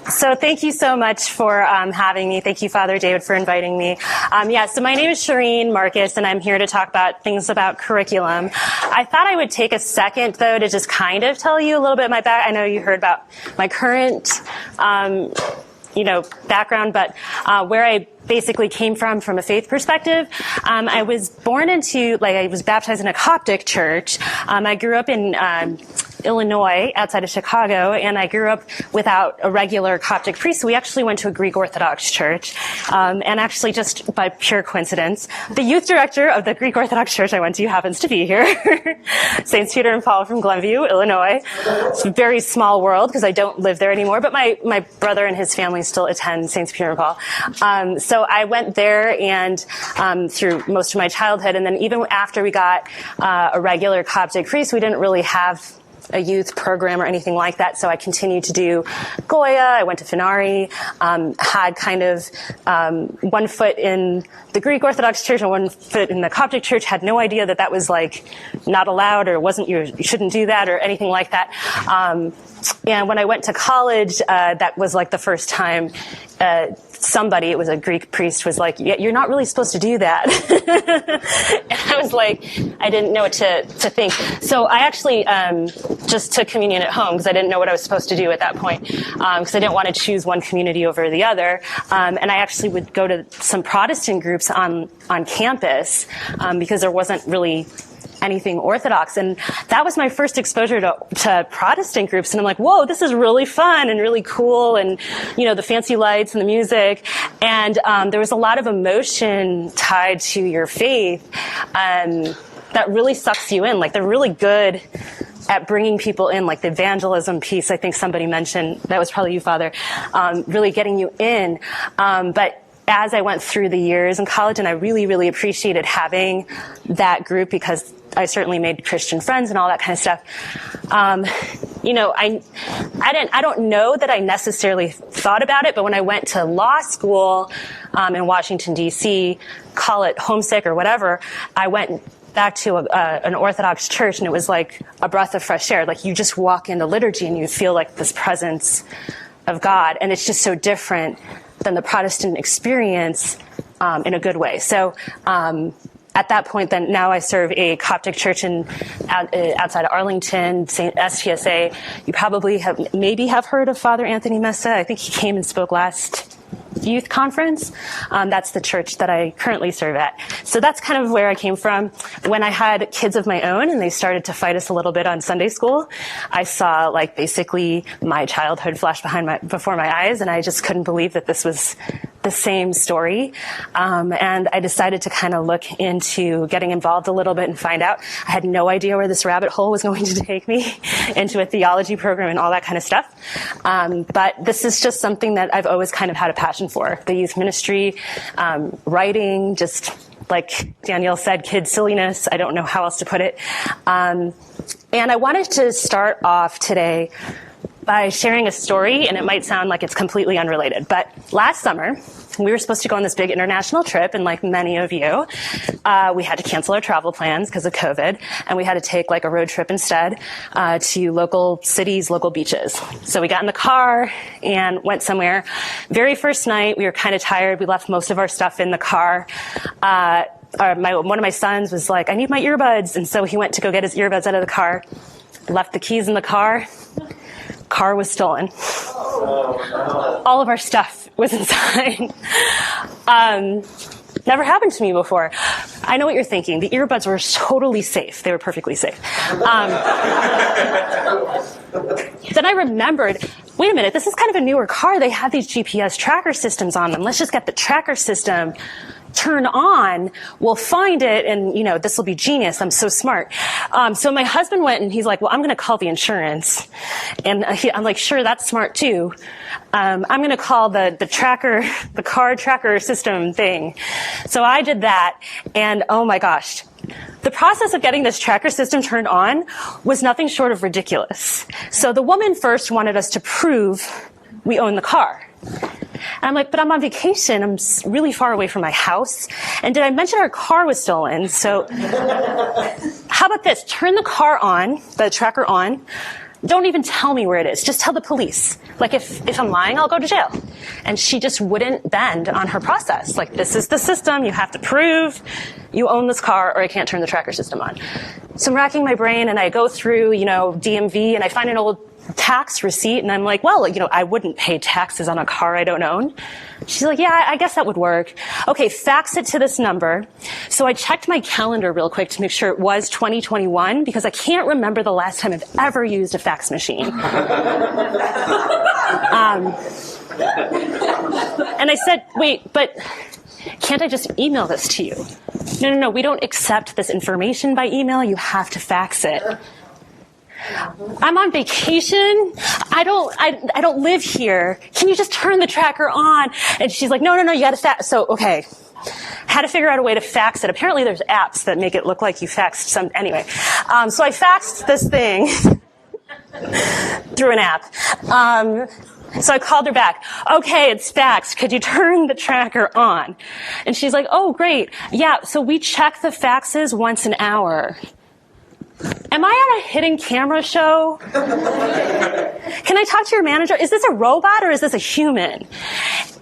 So thank you so much for having me. Thank you, Father David, for inviting me. So my name is Shereen Marcus, and I'm here to talk about things about curriculum. I thought I would take a second, though, to just kind of tell you a little bit of my background. I know you heard about my current, background, but where I basically came from a faith perspective. I was I was baptized in a Coptic church. I grew up in Illinois, outside of Chicago, and I grew up without a regular Coptic priest. So we actually went to a Greek Orthodox church. And actually, just by pure coincidence, the youth director of the Greek Orthodox church I went to happens to be here. Saints Peter and Paul from Glenview, Illinois. It's a very small world because I don't live there anymore, but my brother and his family still attend Saints Peter and Paul. So I went there and through most of my childhood, and then even after we got a regular Coptic priest, we didn't really have a youth program or anything like that. So I continued to do Goya. I went to Finari, had kind of one foot in the Greek Orthodox church and one foot in the Coptic church, had no idea that was like not allowed or you shouldn't do that or anything like that. And when I went to college, that was like the first time it was a Greek priest, was like, yeah, you're not really supposed to do that. And I was like, I didn't know what to think. So I actually just took communion at home because I didn't know what I was supposed to do at that point, because I didn't want to choose one community over the other. And I actually would go to some Protestant groups on campus because there wasn't really anything Orthodox. And that was my first exposure to Protestant groups. And I'm like, whoa, this is really fun and really cool. And, the fancy lights and the music. And there was a lot of emotion tied to your faith that really sucks you in. Like, they're really good at bringing people in, like the evangelism piece. I think somebody mentioned, that was probably you, Father, really getting you in. But as I went through the years in college, and I really, really appreciated having that group because I certainly made Christian friends and all that kind of stuff. I don't know that I necessarily thought about it, but when I went to law school in Washington, D.C., call it homesick or whatever, I went back to an Orthodox church, and it was like a breath of fresh air. Like, you just walk into liturgy and you feel like this presence of God, and it's just so different than the Protestant experience in a good way. So at that point, then now I serve a Coptic church outside of Arlington, St. STSA. You probably have heard of Father Anthony Messa. I think he came and spoke last youth conference. That's the church that I currently serve at. So that's kind of where I came from. When I had kids of my own and they started to fight us a little bit on Sunday school, I saw basically my childhood flash before my eyes, and I just couldn't believe that this was the same story. And I decided to kind of look into getting involved a little bit and find out. I had no idea where this rabbit hole was going to take me into a theology program and all that kind of stuff. But this is just something that I've always kind of had a passion for. The youth ministry, writing, just like Danielle said, kid silliness. I don't know how else to put it. And I wanted to start off today by sharing a story, and it might sound like it's completely unrelated, but last summer, we were supposed to go on this big international trip, and like many of you, we had to cancel our travel plans because of COVID, and we had to take a road trip instead to local cities, local beaches. So we got in the car and went somewhere. Very first night, we were kind of tired. We left most of our stuff in the car. One of my sons was like, I need my earbuds, and so he went to go get his earbuds out of the car, left the keys in the car. Car was stolen. All of our stuff was inside. Never happened to me before. I know what you're thinking. The earbuds were totally safe. They were perfectly safe. Then I remembered, wait a minute, this is kind of a newer car. They have these GPS tracker systems on them. Let's just get the tracker system turned on. We'll find it, and this will be genius. I'm so smart. So my husband went, and he's like, well, I'm going to call the insurance. And I'm like, sure, that's smart too. I'm going to call the car tracker system thing. So I did that, and oh my gosh, the process of getting this tracker system turned on was nothing short of ridiculous. So the woman first wanted us to prove we own the car. And I'm like, but I'm on vacation. I'm really far away from my house. And did I mention our car was stolen? So how about this? Turn the car on, the tracker on. don't even tell me where it is. Just tell the police. Like, if I'm lying, I'll go to jail. And she just wouldn't bend on her process. Like, this is the system. You have to prove you own this car or I can't turn the tracker system on. So I'm racking my brain and I go through, DMV and I find an old tax receipt and I'm like, well, I wouldn't pay taxes on a car I don't own. She's like, yeah, I guess that would work. Okay, fax it to this number. So I checked my calendar real quick to make sure it was 2021 because I can't remember the last time I've ever used a fax machine. And I said, wait, but can't I just email this to you? No, we don't accept this information by email. You have to fax it. I'm on vacation. I don't live here. Can you just turn the tracker on? And she's like, no, you gotta fax. So, okay. Had to figure out a way to fax it. Apparently there's apps that make it look like you faxed some, anyway. So I faxed this thing through an app. So I called her back. Okay, it's faxed. Could you turn the tracker on? And she's like, oh, great. Yeah, so we check the faxes once an hour. Am I on a hidden camera show? Can I talk to your manager? Is this a robot or is this a human?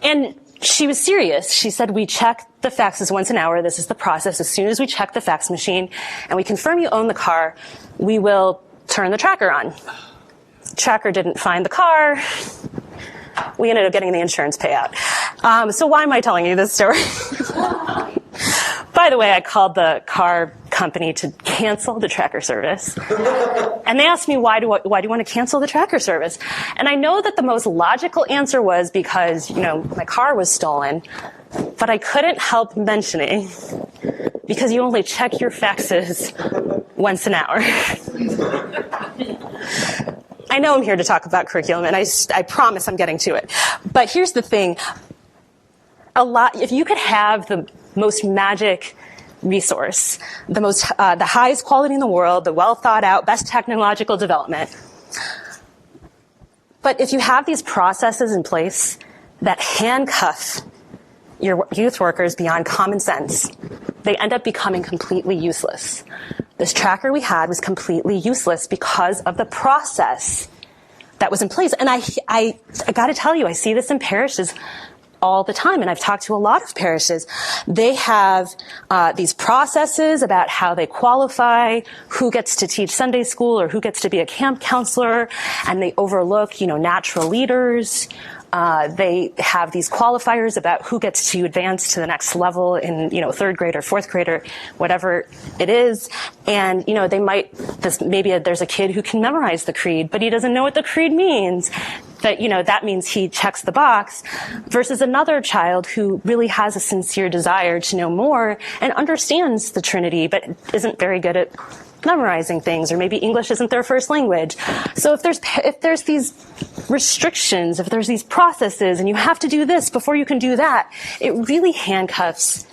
And she was serious. She said, we check the faxes once an hour. This is the process. As soon as we check the fax machine and we confirm you own the car, we will turn the tracker on. Tracker didn't find the car. We ended up getting the insurance payout. So why am I telling you this story? By the way, I called the car company to cancel the tracker service. And they asked me, why do you want to cancel the tracker service? And I know that the most logical answer was because, my car was stolen. But I couldn't help mentioning, because you only check your faxes once an hour. I know I'm here to talk about curriculum, and I promise I'm getting to it. But here's the thing. If you could have the most magic resource, the highest quality in the world, the well thought out, best technological development. But if you have these processes in place that handcuff your youth workers beyond common sense, they end up becoming completely useless. This tracker we had was completely useless because of the process that was in place. And I got to tell you, I see this in parishes all the time, and I've talked to a lot of parishes. They have these processes about how they qualify, who gets to teach Sunday school or who gets to be a camp counselor, and they overlook, natural leaders. They have these qualifiers about who gets to advance to the next level in, third grade or fourth grade or whatever it is. And, maybe there's a kid who can memorize the creed, but he doesn't know what the creed means. But, that means he checks the box versus another child who really has a sincere desire to know more and understands the Trinity, but isn't very good at memorizing things, or maybe English isn't their first language. So if there's these restrictions, if there's these processes, and you have to do this before you can do that, it really handcuffs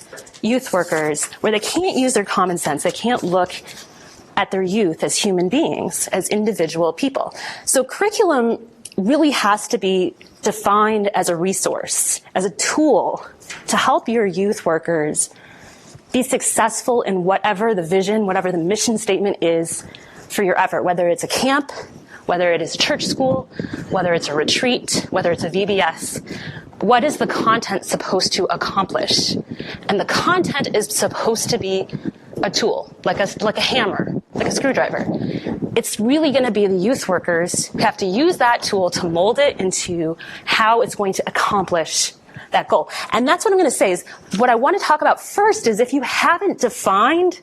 youth workers where they can't use their common sense. They can't look at their youth as human beings, as individual people. So curriculum really has to be defined as a resource, as a tool to help your youth workers be successful in whatever the vision, whatever the mission statement is for your effort, whether it's a camp, whether it is a church school, whether it's a retreat, whether it's a VBS. What is the content supposed to accomplish? And the content is supposed to be a tool, like a hammer, like a screwdriver. It's really going to be the youth workers who have to use that tool to mold it into how it's going to accomplish that goal. And that's what I'm going to say is what I want to talk about first is if you haven't defined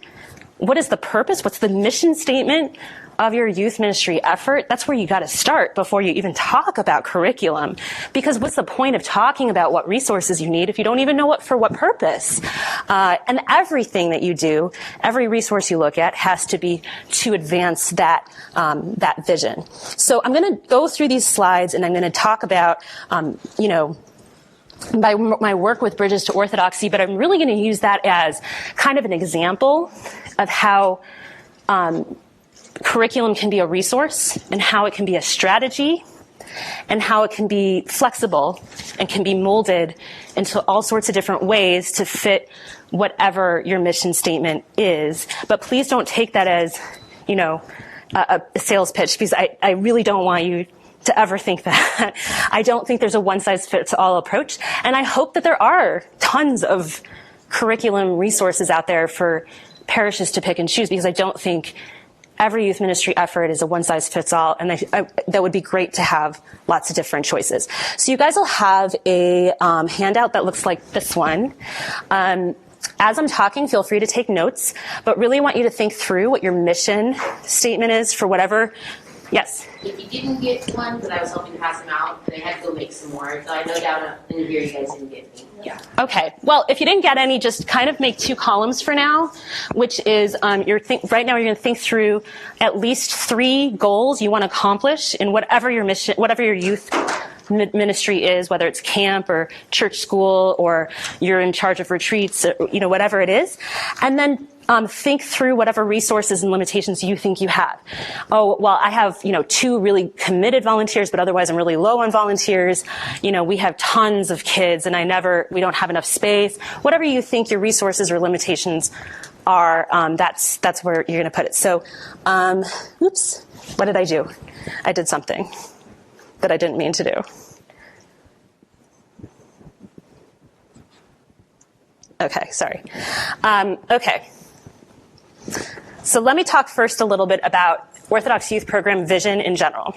what is the purpose, what's the mission statement of your youth ministry effort, that's where you got to start before you even talk about curriculum. Because what's the point of talking about what resources you need if you don't even know for what purpose? And everything that you do, every resource you look at has to be to advance that vision. So I'm going to go through these slides and I'm going to talk about, my work with Bridges to Orthodoxy, but I'm really going to use that as kind of an example of how curriculum can be a resource and how it can be a strategy and how it can be flexible and can be molded into all sorts of different ways to fit whatever your mission statement is. But please don't take that as, a sales pitch, because I really don't want you to ever think that. I don't think there's a one-size-fits-all approach. And I hope that there are tons of curriculum resources out there for parishes to pick and choose, because I don't think every youth ministry effort is a one-size-fits-all, and that would be great to have lots of different choices. So you guys will have a handout that looks like this one. As I'm talking, feel free to take notes, but really want you to think through what your mission statement is for whatever. Yes? If you didn't get one, because I was hoping to pass them out, and I had to go make some more, so I know down in here you guys didn't get any. Yeah. Okay. Well, if you didn't get any, just kind of make 2 columns for now, which is right now you're going to think through at least 3 goals you want to accomplish in whatever your mission, whatever your youth ministry is, whether it's camp or church school, or you're in charge of retreats, or, whatever it is. And then think through whatever resources and limitations you think you have. Oh, well, I have, 2 really committed volunteers, but otherwise I'm really low on volunteers. We have tons of kids and we don't have enough space. Whatever you think your resources or limitations are, that's where you're going to put it. So, oops, what did I do? I did something that I didn't mean to do. Okay, sorry. Okay. So let me talk first a little bit about Orthodox Youth Program vision in general,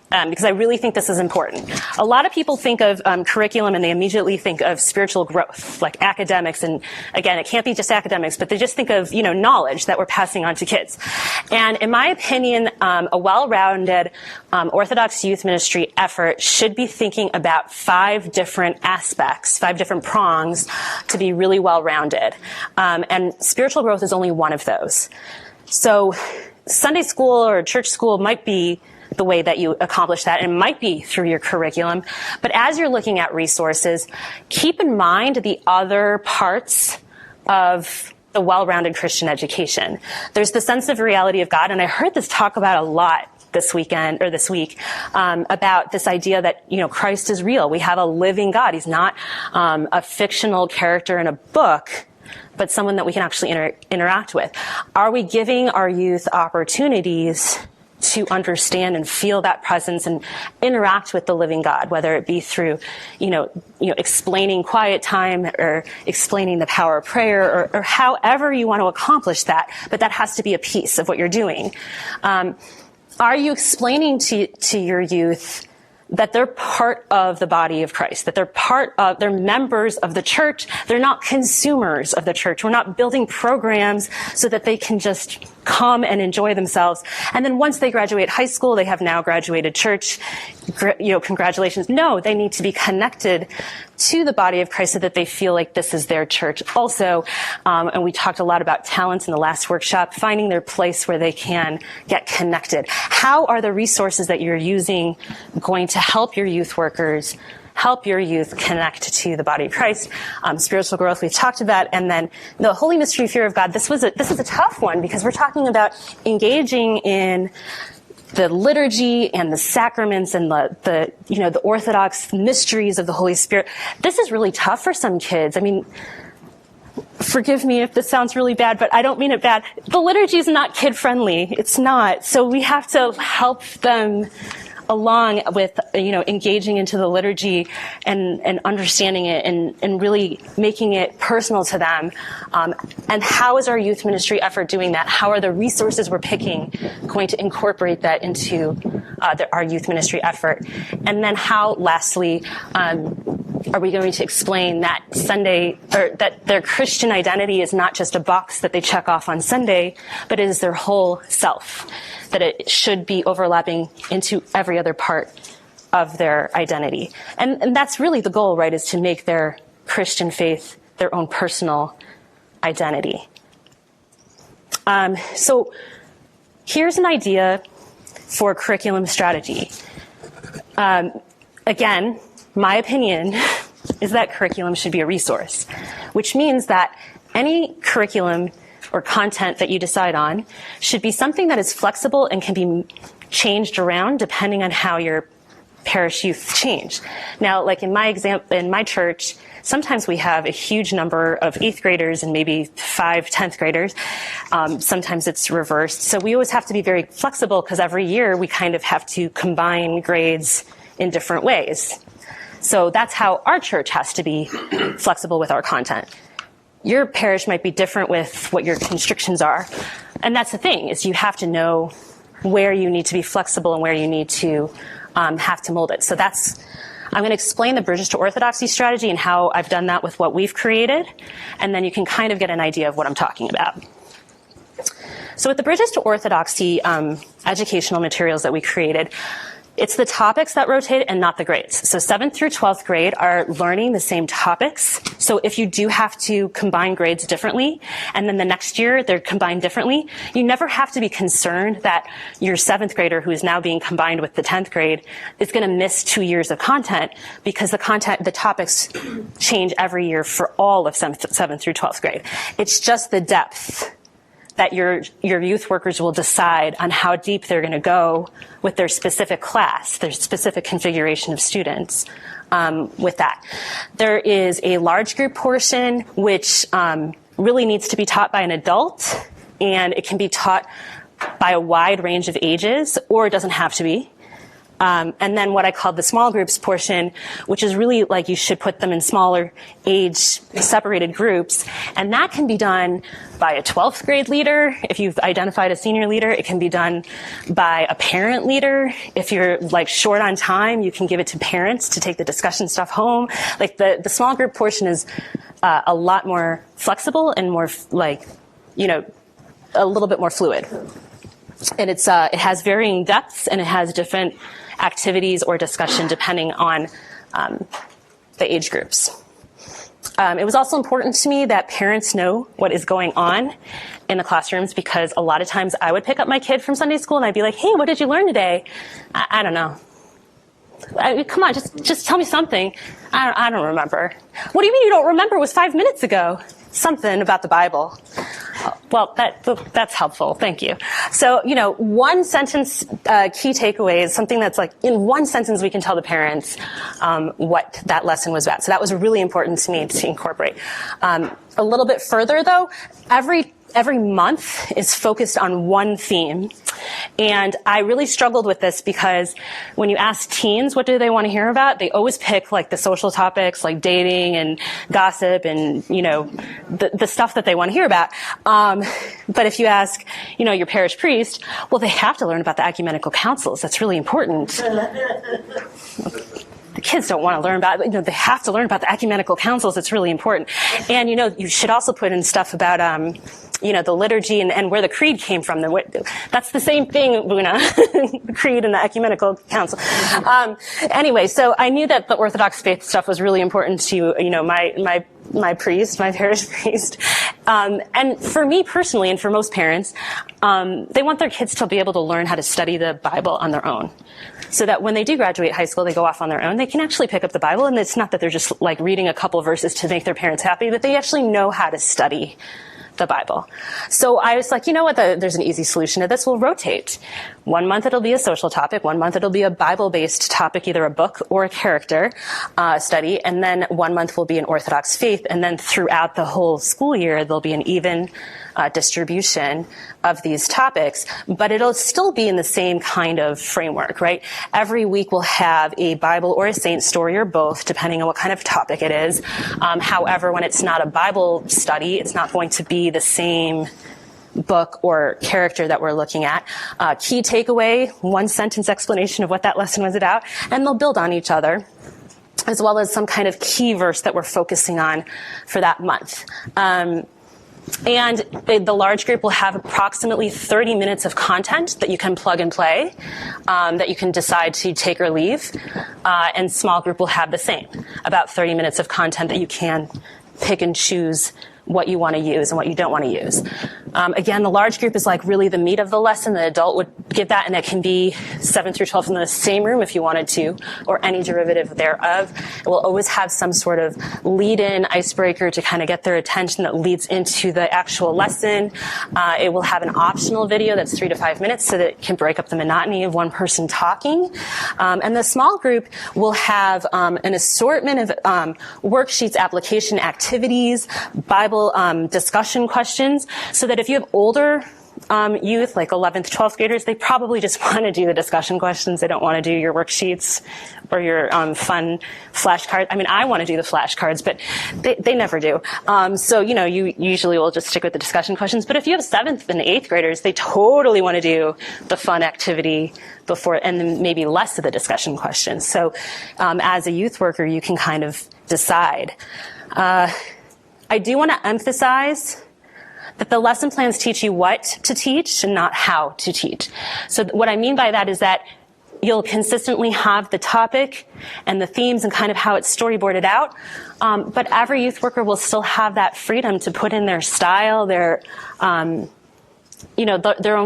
because I really think this is important. A lot of people think of curriculum and they immediately think of spiritual growth, like academics. And again, it can't be just academics, but they just think of, knowledge that we're passing on to kids. And in my opinion, a well-rounded Orthodox youth ministry effort should be thinking about 5 different aspects, 5 different prongs to be really well-rounded. And spiritual growth is only one of those. So Sunday school or church school might be the way that you accomplish that, and it might be through your curriculum. But as you're looking at resources, keep in mind the other parts of the well-rounded Christian education. There's the sense of reality of God, and I heard this talk about a lot this week, about this idea that, Christ is real. We have a living God. He's not a fictional character in a book, but someone that we can actually interact with. Are we giving our youth opportunities to understand and feel that presence and interact with the living God, whether it be through, explaining quiet time or explaining the power of prayer, or however you want to accomplish that, but that has to be a piece of what you're doing. Are you explaining to your youth that they're part of the body of Christ, that they're members of the church. They're not consumers of the church. We're not building programs so that they can just come and enjoy themselves. And then once they graduate high school, they have now graduated church. Congratulations. No, they need to be connected to the body of Christ so that they feel like this is their church also. And we talked a lot about talents in the last workshop, finding their place where they can get connected. How are the resources that you're using going to help your youth workers, help your youth connect to the body of Christ? Spiritual growth we've talked about. And then the holy mystery, fear of God. This is a tough one because we're talking about engaging in the liturgy and the sacraments and the Orthodox mysteries of the Holy Spirit. This is really tough for some kids. I mean, forgive me if this sounds really bad, but I don't mean it bad. The liturgy is not kid-friendly. It's not. So we have to help them along with, engaging into the liturgy and understanding it and really making it personal to them. And how is our youth ministry effort doing that? How are the resources we're picking going to incorporate that into our youth ministry effort? And then how, lastly, are we going to explain that Sunday, or that their Christian identity is not just a box that they check off on Sunday, but it is their whole self, that it should be overlapping into every other part of their identity. And that's really the goal, right, is to make their Christian faith their own personal identity. So here's an idea for curriculum strategy. Again, my opinion is that curriculum should be a resource, which means that any curriculum or content that you decide on should be something that is flexible and can be changed around depending on how your parish youth change. Now, like in my church, sometimes we have a huge number of 8th graders and maybe 5 10th graders. Sometimes it's reversed. So we always have to be very flexible because every year we kind of have to combine grades in different ways. So that's how our church has to be flexible with our content. Your parish might be different with what your constrictions are. And that's the thing, is you have to know where you need to be flexible and where you need to have to mold it. So I'm going to explain the Bridges to Orthodoxy strategy and how I've done that with what we've created. And then you can kind of get an idea of what I'm talking about. So with the Bridges to Orthodoxy educational materials that we created, it's the topics that rotate and not the grades. So 7th through 12th grade are learning the same topics. So if you do have to combine grades differently, and then the next year they're combined differently, you never have to be concerned that your 7th grader who is now being combined with the 10th grade is going to miss 2 years of content, because the topics change every year for all of 7th through 12th grade. It's just the depth that your youth workers will decide on how deep they're going to go with their specific class, their specific configuration of students with that. There is a large group portion which really needs to be taught by an adult, and it can be taught by a wide range of ages, or it doesn't have to be. And then what I call the small groups portion, which is really like you should put them in smaller age separated groups. And that can be done by a 12th grade leader. If you've identified a senior leader, it can be done by a parent leader. If you're like short on time, you can give it to parents to take the discussion stuff home. Like the small group portion is a lot more flexible and more like, a little bit more fluid. And it has varying depths, and it has different activities or discussion depending on the age groups. It was also important to me that parents know what is going on in the classrooms, because a lot of times I would pick up my kid from Sunday school and I'd be like, hey, what did you learn today? I don't know. Come on, just tell me something. I don't remember. What do you mean you don't remember? It was 5 minutes ago. Something about the Bible. Well, that's helpful. Thank you. So, one sentence key takeaway is something that's like in one sentence we can tell the parents what that lesson was about. So that was really important to me to incorporate. A little bit further, though, every month is focused on one theme. And I really struggled with this because when you ask teens what do they want to hear about, they always pick like the social topics like dating and gossip and, the stuff that they want to hear about. But if you ask, your parish priest, well, they have to learn about the ecumenical councils. That's really important. The kids don't want to learn about it. They have to learn about the ecumenical councils. It's really important. And, you should also put in stuff about, the liturgy and where the creed came from. That's the same thing, Luna, the creed and the ecumenical council. Anyway, so I knew that the Orthodox faith stuff was really important to, my priest, my parish priest. And for me personally, and for most parents, they want their kids to be able to learn how to study the Bible on their own. So that when they do graduate high school, they go off on their own, they can actually pick up the Bible. And it's not that they're just like reading a couple verses to make their parents happy, but they actually know how to study the Bible. So I was like, there's an easy solution to this. We'll rotate. 1 month it'll be a social topic. 1 month it'll be a Bible-based topic, either a book or a character study. And then 1 month will be an Orthodox faith. And then throughout the whole school year, there'll be an even distribution of these topics, but it'll still be in the same kind of framework, right? Every week we'll have a Bible or a saint story or both, depending on what kind of topic it is. However, when it's not a Bible study, it's not going to be the same book or character that we're looking at. Key takeaway, one sentence explanation of what that lesson was about, and they'll build on each other, as well as some kind of key verse that we're focusing on for that month. And the large group will have approximately 30 minutes of content that you can plug and play, that you can decide to take or leave. And small group will have the same, about 30 minutes of content that you can pick and choose what you want to use and what you don't want to use. Again, the large group is like really the meat of the lesson. The adult would give that, and it can be 7 through 12 in the same room if you wanted to, or any derivative thereof. It will always have some sort of lead-in icebreaker to kind of get their attention that leads into the actual lesson. It will have an optional video that's 3 to 5 minutes so that it can break up the monotony of one person talking. And the small group will have an assortment of worksheets, application activities, Bible discussion questions, so that if you have older youth, like 11th, 12th graders, they probably just want to do the discussion questions. They don't want to do your worksheets or your fun flashcards. I mean, I want to do the flashcards, but they never do. So, you usually will just stick with the discussion questions. But if you have 7th and 8th graders, they totally want to do the fun activity before, and then maybe less of the discussion questions. So as a youth worker, you can kind of decide. I do want to emphasize that the lesson plans teach you what to teach and not how to teach. So what I mean by that is that you'll consistently have the topic and the themes and kind of how it's storyboarded out. But every youth worker will still have that freedom to put in their style, their own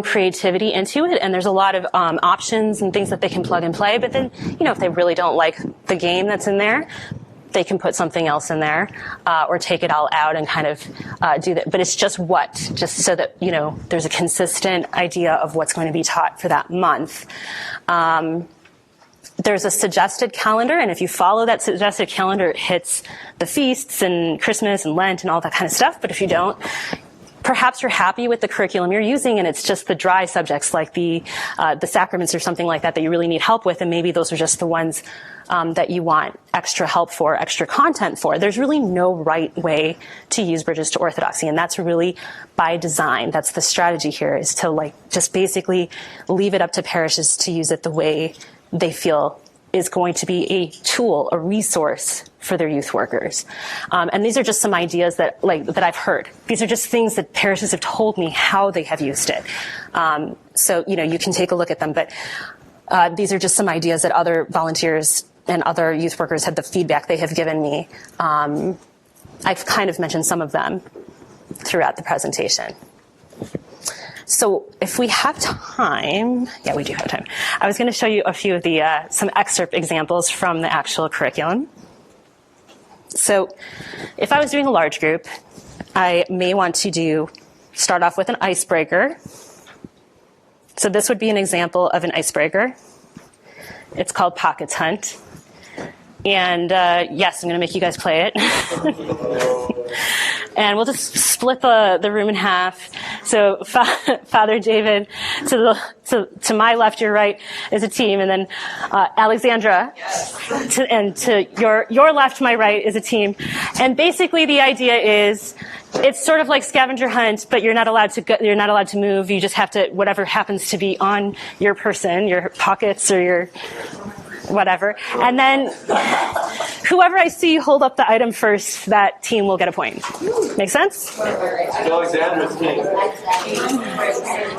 creativity into it. And there's a lot of options and things that they can plug and play. But then, if they really don't like the game that's in there, they can put something else in there, or take it all out and kind of do that. But it's just so that, there's a consistent idea of what's going to be taught for that month. There's a suggested calendar, and if you follow that suggested calendar, it hits the feasts and Christmas and Lent and all that kind of stuff. But if you don't, perhaps you're happy with the curriculum you're using, and it's just the dry subjects like the sacraments or something like that you really need help with, and maybe those are just the ones that you want extra help for, extra content for. There's really no right way to use Bridges to Orthodoxy, and that's really by design. That's the strategy here, is to just basically leave it up to parishes to use it the way they feel is going to be a tool, a resource for their youth workers. And these are just some ideas that I've heard. These are just things that parishes have told me how they have used it. So, you can take a look at them, but these are just some ideas that other volunteers and other youth workers had the feedback they have given me. I've kind of mentioned some of them throughout the presentation. So if we have time, yeah, we do have time. I was going to show you a few of some excerpt examples from the actual curriculum. So if I was doing a large group, I may want to start off with an icebreaker. So this would be an example of an icebreaker. It's called Pockets Hunt. And yes, I'm going to make you guys play it. And we'll just split the room in half. So Father David, to my left, your right, is a team, and then Alexandra, to your left, my right, is a team. And basically, the idea is it's sort of like scavenger hunt, but you're not allowed to move. You just have to, whatever happens to be on your person, your pockets or your whatever. And then whoever I see hold up the item first, that team will get a point. Make sense? Alexandra's team.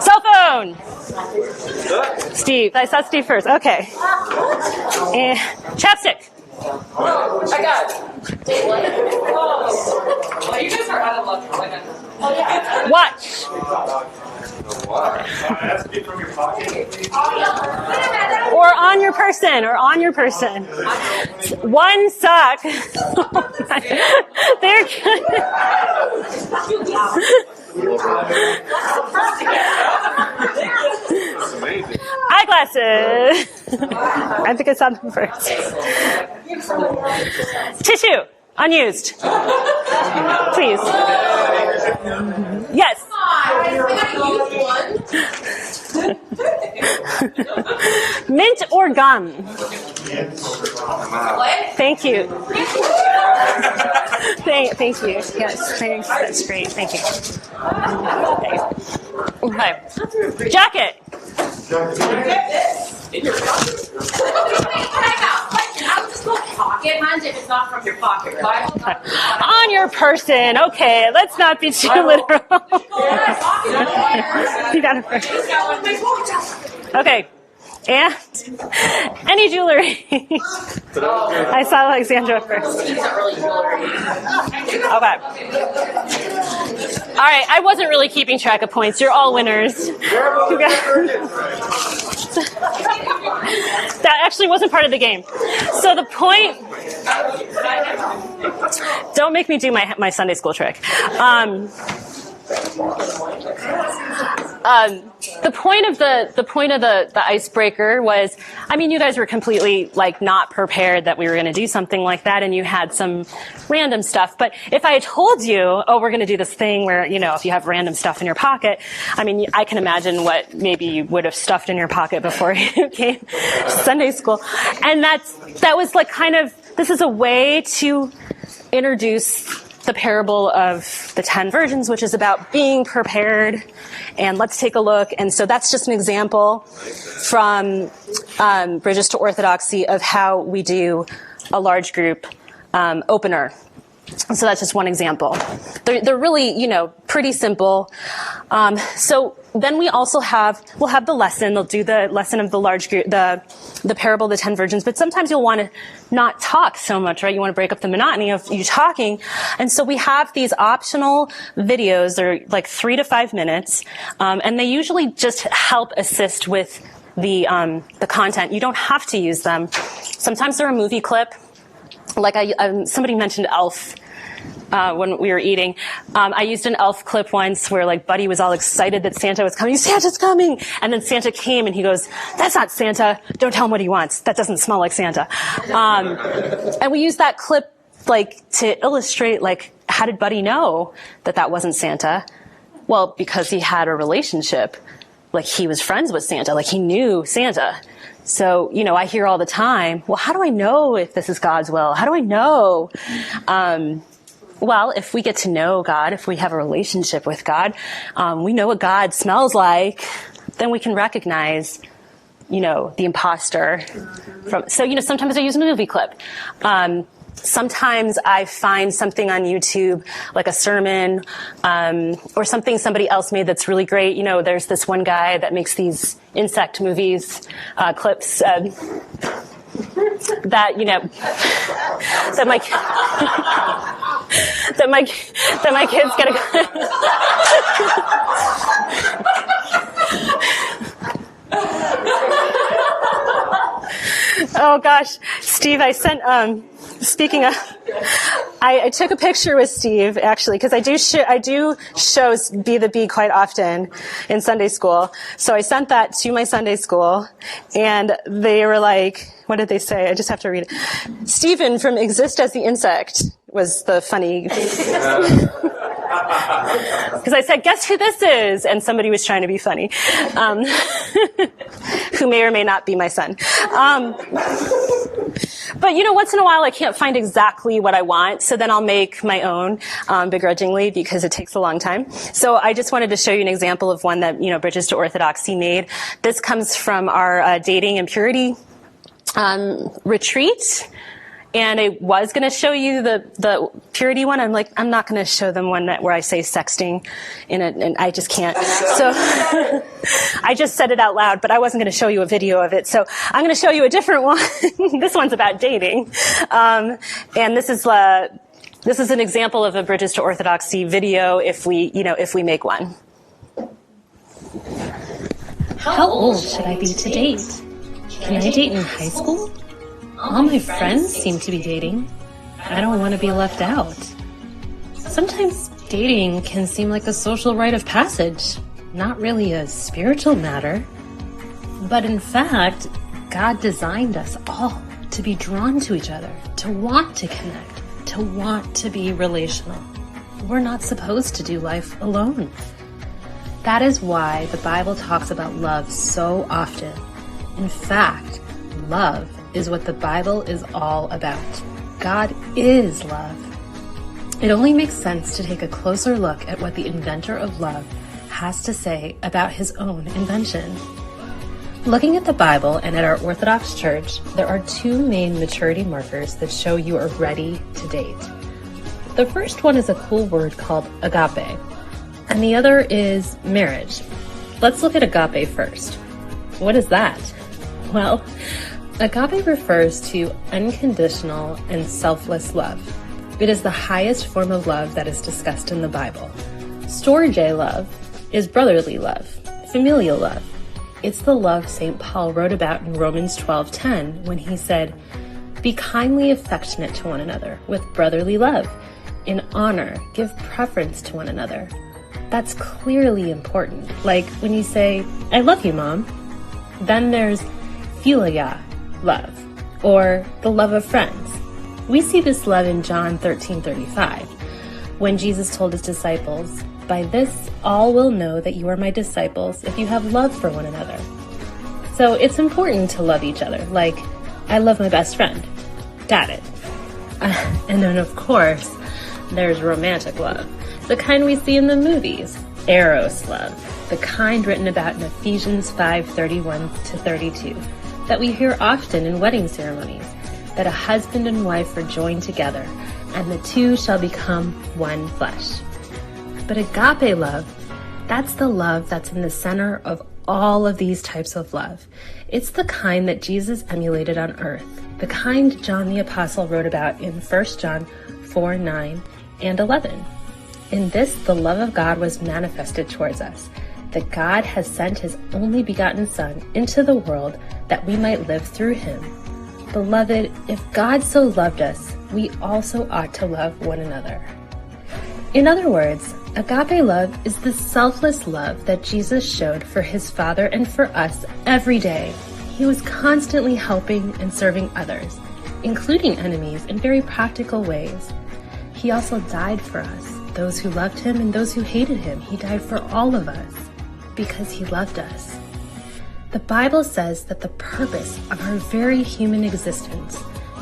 Cell phone! Steve. I saw Steve first. Okay. And chapstick. I got it. Wait, what? Oh, you guys are out of luck. Oh, yeah. Watch. Or on your person. One sock. They're eyeglasses. I think I saw them first. Tissue. Unused. Please. Yes. Mint or gum? Thank you. Thank you. Yes, thanks. That's great. Thank you. Okay. Jacket. I'm just going to pocket hunt if it's not from your pocket, right? On your person. Okay, let's not be too literal. You got it first. Okay. And any jewelry. I saw Alexandra first. It's not really jewelry. Okay. All right, I wasn't really keeping track of points. You're all winners. That actually wasn't part of the game. So the point... Don't make me do my Sunday school trick. The point of the icebreaker was, I mean, you guys were completely like not prepared that we were going to do something like that, and you had some random stuff. But if I had told you, oh, we're going to do this thing where, you know, if you have random stuff in your pocket, I mean, I can imagine what maybe you would have stuffed in your pocket before you came to Sunday school, and that was like kind of, this is a way to introduce the parable of the 10 virgins, which is about being prepared. And let's take a look. And so that's just an example from Bridges to Orthodoxy of how we do a large group opener. So that's just one example. They're really, you know, pretty simple. So then we'll have the lesson. They'll do the lesson of the large group, the parable of the 10 virgins. But sometimes you'll want to not talk so much, right? You want to break up the monotony of you talking. And so we have these optional videos. They're like 3 to 5 minutes. And they usually just help assist with the content. You don't have to use them. Sometimes they're a movie clip. Like somebody mentioned Elf when we were eating. I used an Elf clip once where like Buddy was all excited that Santa was coming. Santa's coming! And then Santa came and he goes, that's not Santa. Don't tell him what he wants. That doesn't smell like Santa. And we used that clip like to illustrate like, how did Buddy know that wasn't Santa? Well, because he had a relationship. Like he was friends with Santa. Like he knew Santa. So, you know, I hear all the time, well, how do I know if this is God's will? How do I know? Well, if we get to know God, if we have a relationship with God, we know what God smells like, then we can recognize, you know, the imposter. So, you know, sometimes I use a movie clip. Sometimes I find something on YouTube, like a sermon, or something somebody else made that's really great. You know, there's this one guy that makes these insect movies, clips, that, you know, that my kids get Oh gosh, Steve, I sent, speaking of, I took a picture with Steve, actually, because I do show Be the Bee quite often in Sunday school. So I sent that to my Sunday school, and they were like, what did they say? I just have to read it. Stephen from Exist as the Insect was the funny... Because I said, guess who this is? And somebody was trying to be funny. Who may or may not be my son. But, you know, once in a while I can't find exactly what I want, so then I'll make my own, begrudgingly, because it takes a long time. So I just wanted to show you an example of one that, you know, Bridges to Orthodoxy made. This comes from our dating and purity retreat. And I was going to show you the purity one. I'm like, I'm not going to show them one where I say sexting in it, and I just can't. So I just said it out loud, but I wasn't going to show you a video of it. So I'm going to show you a different one. This one's about dating. And this is an example of a Bridges to Orthodoxy video if we make one. How old should I be to date? Can I date in high school? All my friends seem to be dating. I don't want to be left out. Sometimes dating can seem like a social rite of passage, not really a spiritual matter. But in fact, God designed us all to be drawn to each other, to want to connect, to want to be relational. We're not supposed to do life alone. That is why the Bible talks about love so often. In fact, love is what the Bible is all about. God is love. It only makes sense to take a closer look at what the inventor of love has to say about his own invention. Looking at the Bible and at our Orthodox Church, there are two main maturity markers that show you are ready to date. The first one is a cool word called agape, and the other is marriage. Let's look at agape first. What is that? Well, agape refers to unconditional and selfless love. It is the highest form of love that is discussed in the Bible. Storge love is brotherly love, familial love. It's the love St. Paul wrote about in Romans 12:10 when he said, "Be kindly affectionate to one another with brotherly love. In honor, give preference to one another." That's clearly important. Like when you say, "I love you, Mom." Then there's philia love, or the love of friends. We see this love in John 13:35, when Jesus told his disciples, "By this all will know that you are my disciples if you have love for one another." So it's important to love each other, like, I love my best friend. Got it. And then of course, there's romantic love, the kind we see in the movies. Eros love, the kind written about in Ephesians 5:31-32, that we hear often in wedding ceremonies, that a husband and wife are joined together, and the two shall become one flesh. But agape love, that's the love that's in the center of all of these types of love. It's the kind that Jesus emulated on earth, the kind John the Apostle wrote about in 1 John 4:9 and 11. In this, the love of God was manifested towards us, that God has sent his only begotten Son into the world that we might live through him. Beloved, if God so loved us, we also ought to love one another. In other words, agape love is the selfless love that Jesus showed for his Father and for us every day. He was constantly helping and serving others, including enemies, in very practical ways. He also died for us, those who loved him and those who hated him. He died for all of us because he loved us. The Bible says that the purpose of our very human existence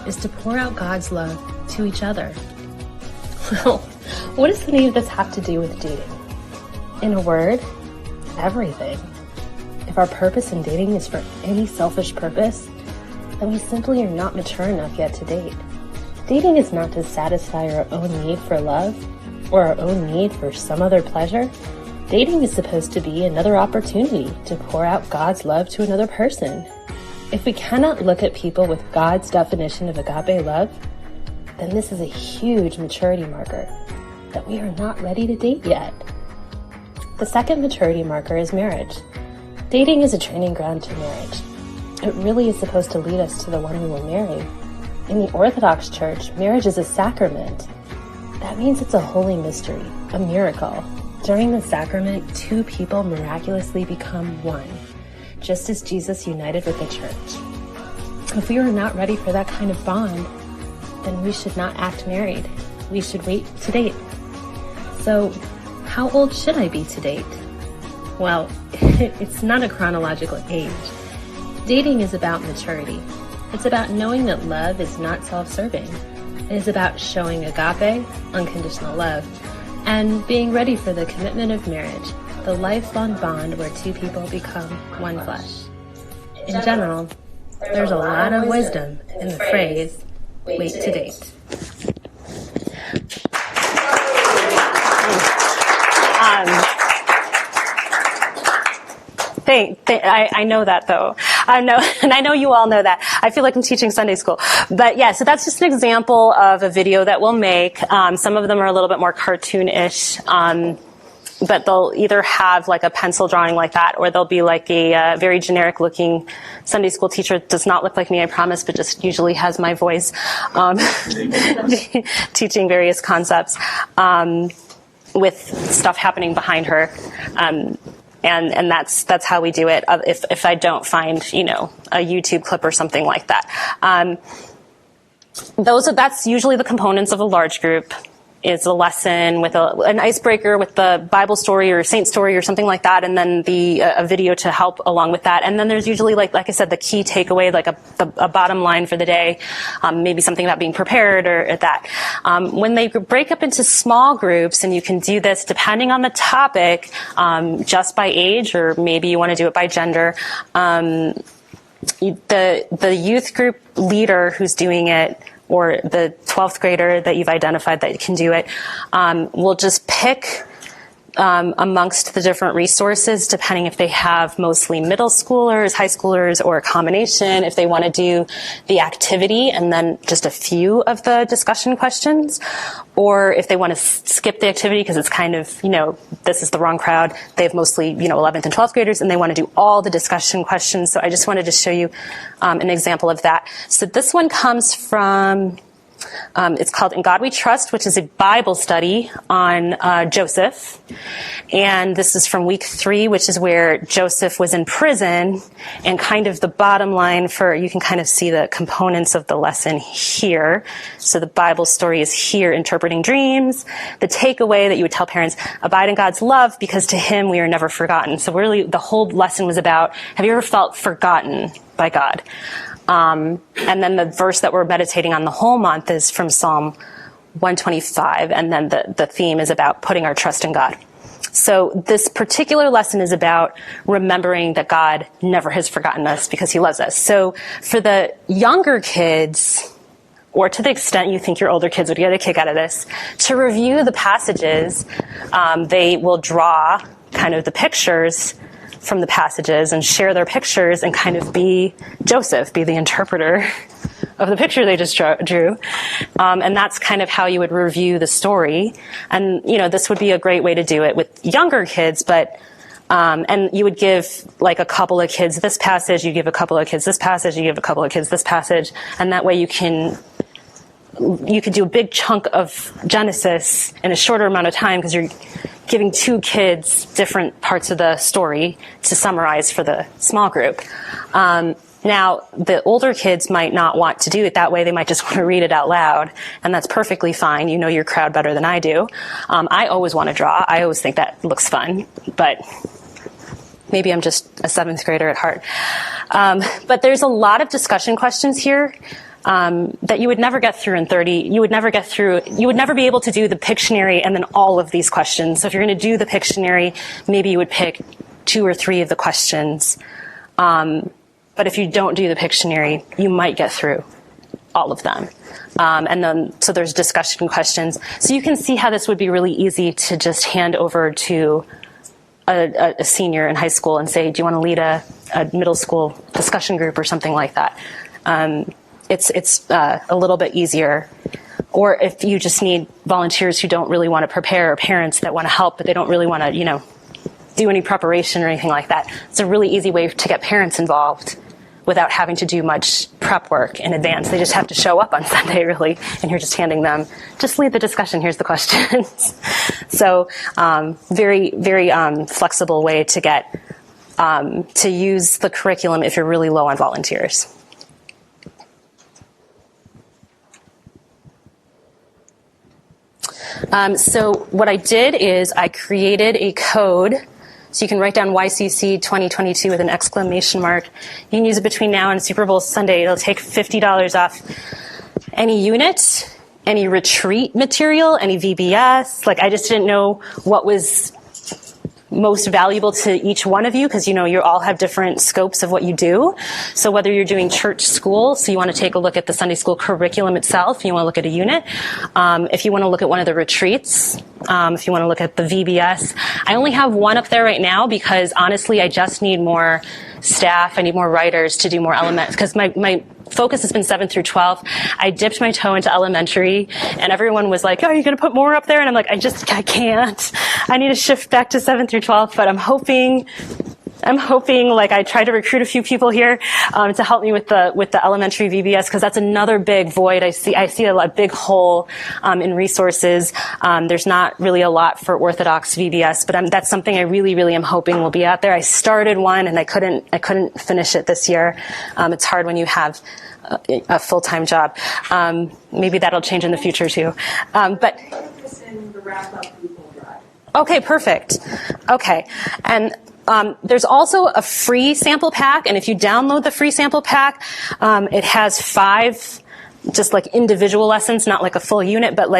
is to pour out God's love to each other. Well, what does any of this have to do with dating? In a word, everything. If our purpose in dating is for any selfish purpose, then we simply are not mature enough yet to date. Dating is not to satisfy our own need for love or our own need for some other pleasure. Dating is supposed to be another opportunity to pour out God's love to another person. If we cannot look at people with God's definition of agape love, then this is a huge maturity marker that we are not ready to date yet. The second maturity marker is marriage. Dating is a training ground to marriage. It really is supposed to lead us to the one we will marry. In the Orthodox Church, marriage is a sacrament. That means it's a holy mystery, a miracle. During the sacrament, two people miraculously become one, just as Jesus united with the church. If we are not ready for that kind of bond, then we should not act married. We should wait to date. So, how old should I be to date? Well, it's not a chronological age. Dating is about maturity. It's about knowing that love is not self-serving. It is about showing agape, unconditional love, and being ready for the commitment of marriage, the lifelong bond where two people become one flesh. In general, there's a lot of wisdom in the phrase, wait to date. I know that though. And I know you all know that. I feel like I'm teaching Sunday school. But yeah, so that's just an example of a video that we'll make. Some of them are a little bit more cartoonish, but they'll either have like a pencil drawing like that, or they'll be like a very generic looking Sunday school teacher. It does not look like me, I promise, but just usually has my voice, teaching various concepts, with stuff happening behind her. And that's how we do it. If I don't find, a YouTube clip or something like that. That's usually the components of a large group. Is a lesson with an icebreaker with the Bible story or saint story or something like that, and then a video to help along with that. And then there's usually, like I said, the key takeaway, like a bottom line for the day, maybe something about being prepared or that. When they break up into small groups, and you can do this depending on the topic, just by age, or maybe you want to do it by gender. The youth group leader who's doing it, or the 12th grader that you've identified that can do it, will just pick amongst the different resources, depending if they have mostly middle schoolers, high schoolers, or a combination, if they want to do the activity and then just a few of the discussion questions, or if they want to skip the activity because it's kind of, this is the wrong crowd. They have mostly, 11th and 12th graders, and they want to do all the discussion questions. So I just wanted to show you an example of that. So this one comes from... it's called In God We Trust, which is a Bible study on Joseph. And this is from week 3, which is where Joseph was in prison. And kind of the bottom line you can kind of see the components of the lesson here. So the Bible story is here, interpreting dreams. The takeaway that you would tell parents, abide in God's love, because to him we are never forgotten. So really the whole lesson was about, have you ever felt forgotten by God? And then the verse that we're meditating on the whole month is from Psalm 125. And then the theme is about putting our trust in God. So this particular lesson is about remembering that God never has forgotten us because he loves us. So for the younger kids, or to the extent you think your older kids would get a kick out of this, to review the passages, they will draw kind of the pictures from the passages and share their pictures and kind of be Joseph, be the interpreter of the picture they just drew. And that's kind of how you would review the story. And, this would be a great way to do it with younger kids, but, and you would give like a couple of kids this passage, you give a couple of kids this passage, you give a couple of kids this passage, and that way you could do a big chunk of Genesis in a shorter amount of time because you're giving 2 kids different parts of the story to summarize for the small group. Now, the older kids might not want to do it that way. They might just want to read it out loud, and that's perfectly fine. You know your crowd better than I do. I always want to draw. I always think that looks fun, but maybe I'm just a 7th grader at heart. But there's a lot of discussion questions here that you would never get through in 30. You would never be able to do the Pictionary and then all of these questions. So if you're going to do the Pictionary, maybe you would pick 2 or 3 of the questions. But if you don't do the Pictionary, you might get through all of them. And then, so there's discussion questions. So you can see how this would be really easy to just hand over to a senior in high school and say, do you want to lead a middle school discussion group or something like that? It's a little bit easier. Or if you just need volunteers who don't really want to prepare, or parents that want to help, but they don't really want to, do any preparation or anything like that. It's a really easy way to get parents involved without having to do much prep work in advance. They just have to show up on Sunday, really, and you're just handing them, just lead the discussion, here's the questions. So very, very flexible way to get to use the curriculum if you're really low on volunteers. So what I did is I created a code. So you can write down YCC 2022 with an exclamation mark. You can use it between now and Super Bowl Sunday. It'll take $50 off any unit, any retreat material, any VBS. I just didn't know what was most valuable to each one of you because, you all have different scopes of what you do. So whether you're doing church school, so you want to take a look at the Sunday school curriculum itself, you want to look at a unit. If you want to look at one of the retreats, if you want to look at the VBS. I only have one up there right now because honestly, I just need more staff. I need more writers to do more elements because my focus has been 7 through 12. I dipped my toe into elementary and everyone was like, oh, are you going to put more up there? And I'm like, I can't. I need to shift back to 7 through 12, but I'm hoping I try to recruit a few people here to help me with the elementary VBS because that's another big void. I see a big hole in resources. There's not really a lot for Orthodox VBS, but that's something I really, really am hoping will be out there. I started one and I couldn't finish it this year. It's hard when you have a full-time job. Maybe that'll change in the future too. But okay, perfect. Okay, and there's also a free sample pack, and if you download the free sample pack, it has 5 just individual lessons, not a full unit, but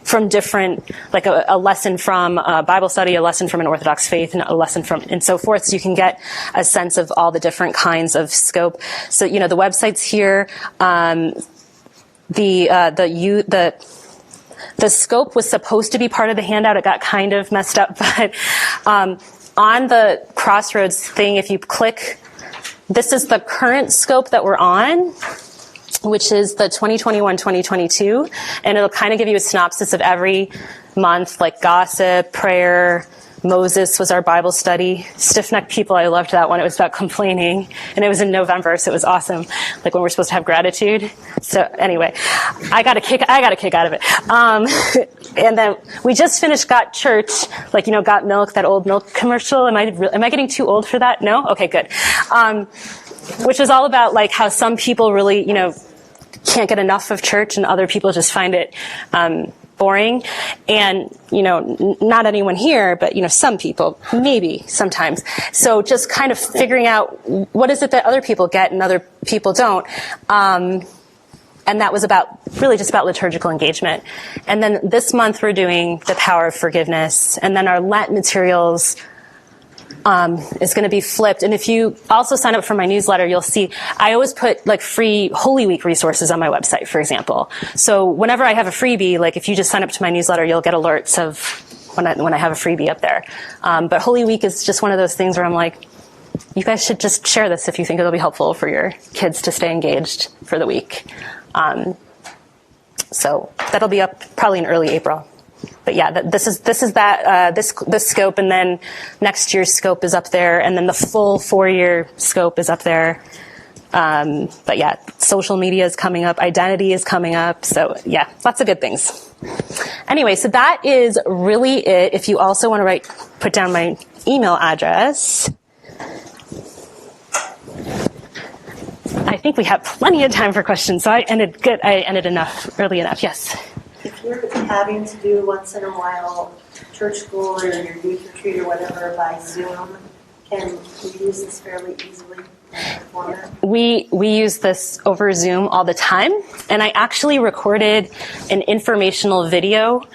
from different, a lesson from a Bible study, a lesson from an Orthodox faith, and a lesson from, and so forth. So you can get a sense of all the different kinds of scope. So, the website's here. the scope was supposed to be part of the handout. It got kind of messed up, but on the Crossroads thing, if you click, this is the current scope that we're on, which is the 2021-2022, and it'll kind of give you a synopsis of every month, like gossip, prayer, Moses was our Bible study. Stiff-necked people, I loved that one. It was about complaining, and it was in November, so it was awesome, like when we're supposed to have gratitude. So anyway, I got a kick out of it. And then we just finished Got Church, like, Got Milk, that old milk commercial. Am I getting too old for that? No? Okay, good. Which is all about like how some people really, can't get enough of church, and other people just find it boring. And, not anyone here, but, some people, maybe sometimes. So just kind of figuring out what is it that other people get and other people don't. And that was really just about liturgical engagement. And then this month we're doing the power of forgiveness. And then our Lent materials is going to be flipped. And if you also sign up for my newsletter, you'll see I always put like free Holy Week resources on my website, for example. So whenever I have a freebie, like if you just sign up to my newsletter, you'll get alerts of when I have a freebie up there. But Holy Week is just one of those things where I'm like, you guys should just share this if you think it'll be helpful for your kids to stay engaged for the week. So that'll be up probably in early April. But yeah, this scope, and then next year's scope is up there, and then the full 4-year scope is up there. But yeah, social media is coming up, identity is coming up, so yeah, lots of good things. Anyway, so that is really it. If you also want to put down my email address. I think we have plenty of time for questions, so I ended early enough. Yes. If you're having to do once in a while church school or your youth retreat or whatever by Zoom, can you use this fairly easily in that format? We use this over Zoom all the time, and I actually recorded an informational video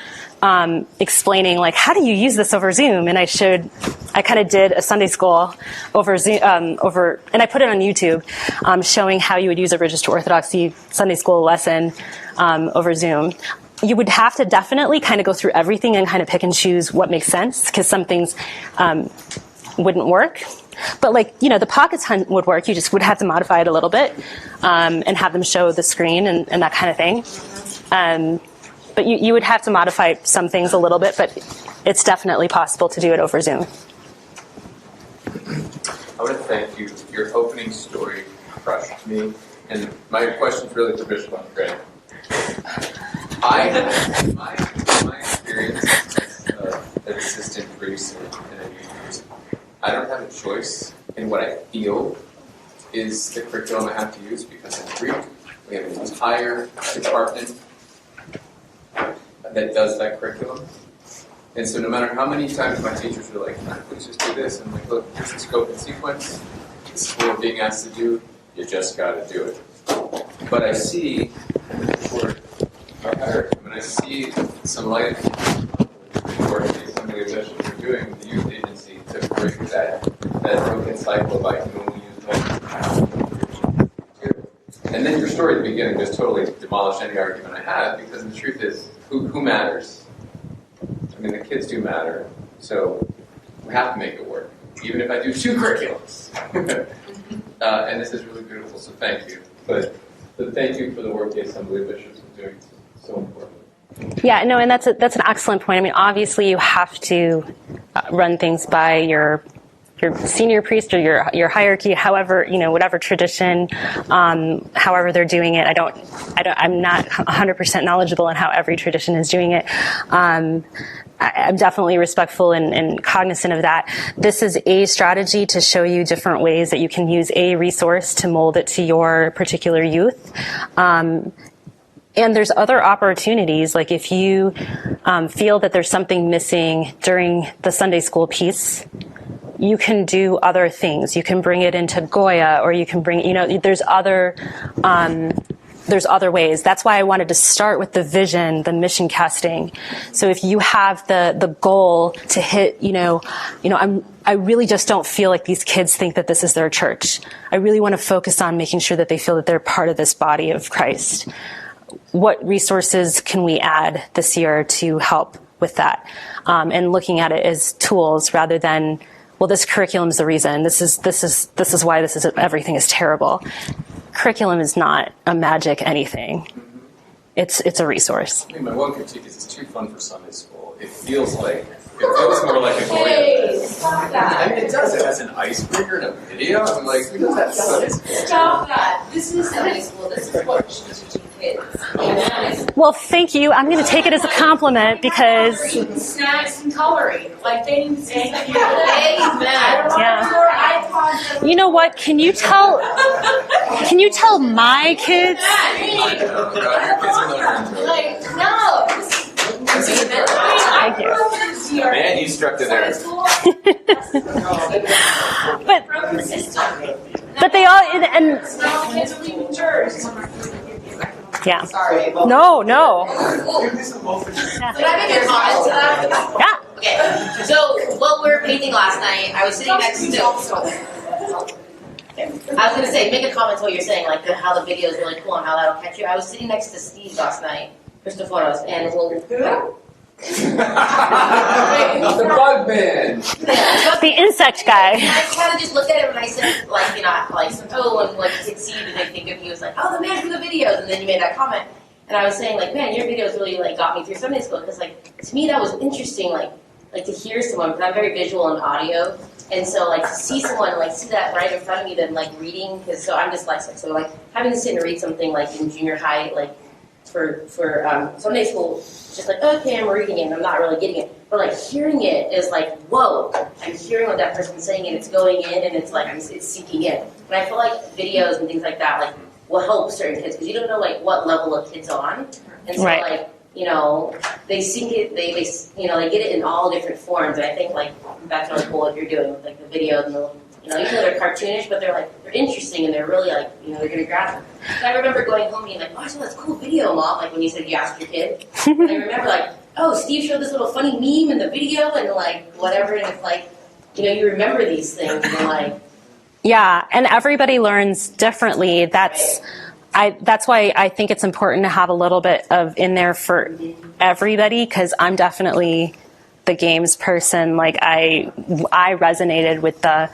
explaining like how do you use this over Zoom, and I kind of did a Sunday school over Zoom, and I put it on YouTube, showing how you would use a Bridges to Orthodoxy Sunday school lesson over Zoom. You would have to definitely kind of go through everything and kind of pick and choose what makes sense, because some things wouldn't work. But like, the pockets hunt would work. You just would have to modify it a little bit and have them show the screen and that kind of thing. But you would have to modify some things a little bit, but it's definitely possible to do it over Zoom. I want to thank you. Your opening story crushed me. And my question is really for Bishop Andre. My experience as an assistant priest in a youth group, I don't have a choice in what I feel is the curriculum I have to use, because in Greek we have an entire department that does that curriculum. And so no matter how many times my teachers are like, please just do this, I'm like, look, here's the scope and sequence. This is what we're being asked to do. You just got to do it. But I see, for our hierarchy, when I see some light work that some of the officials are doing with the youth agency to break that broken cycle of I can only use one. And then your story at the beginning just totally demolished any argument I had, because the truth is, who matters? I mean, the kids do matter, so we have to make it work, even if I do 2 curriculums. And this is really beautiful, so thank you. But thank you for the work the Assembly of Bishops is doing. It's so important. Yeah, no, and that's an excellent point. I mean, obviously you have to run things by your senior priest or your hierarchy, however, whatever tradition, however they're doing it. I'm not 100% knowledgeable on how every tradition is doing it. I'm definitely respectful and cognizant of that. This is a strategy to show you different ways that you can use a resource to mold it to your particular youth. And there's other opportunities, like if you feel that there's something missing during the Sunday school piece, you can do other things. You can bring it into Goya, or you can bring, there's other ways. That's why I wanted to start with the vision, the mission casting. So if you have the goal to hit, I really just don't feel like these kids think that this is their church. I really want to focus on making sure that they feel that they're part of this body of Christ. what resources can we add this year to help with that? And looking at it as tools rather than, well, this curriculum is the reason. This is why everything is terrible. Curriculum is not a magic anything. It's a resource. I mean, my one critique is it's too fun for Sunday school. It feels more like a game. I mean, it does it as an icebreaker in a video. I'm like, who does that in Sunday school? Stop that. This is Sunday school. This is what we should teach kids. Well, thank you. I'm going to take it as a compliment because Snacks and coloring. Like they didn't say that. Yeah. You know what? Can you tell my kids? Like, no. Thank you. Man, you struck it there. But they all and Kids are leaving church. yeah. Sorry. No. Can I make a comment to that? Yeah. Okay. So while we were painting last night, I was sitting next to. I was gonna say, make a comment to what you're saying, like how the video is really cool and how that'll catch you. I was sitting next to Steve last night, Christophoros, and The bug man. The insect guy. I kind of just looked at him and I said, like, you know, like, oh, and like, Steve, and I think of you as like, oh, the man from the videos, and then you made that comment, and I was saying, like, man, your videos really like got me through Sunday school because, like, to me that was interesting, like to hear someone, because I'm very visual and audio. And so, like, to see someone, like, see that right in front of me, then, like, reading, because, so I'm dyslexic, so, like, having to sit and read something, like, in junior high, like, for Sunday school, just like, okay, I'm reading it, and I'm not really getting it. But, like, hearing it is like, whoa, I'm hearing what that person's saying, and it's going in, and it's, like, it's sinking in. And I feel like videos and things like that, like, will help certain kids, because you don't know, like, what level a kid's on. And so, like, you know, they sink it, they you know, they get it in all different forms. And I think, like, that's really cool what you're doing with, like, the videos and the, you know, even though they're cartoonish, but they're interesting and they're really, like, you know, they're going to grasp them. So I remember going home being like, oh, I saw this cool video, Mom, like when you said you asked your kid. And I remember, like, oh, Steve showed this little funny meme in the video and, like, whatever. And it's like, you know, you remember these things and, like. Yeah, and everybody learns differently. That's why I think it's important to have a little bit of in there for everybody, because I'm definitely the games person. Like I resonated with the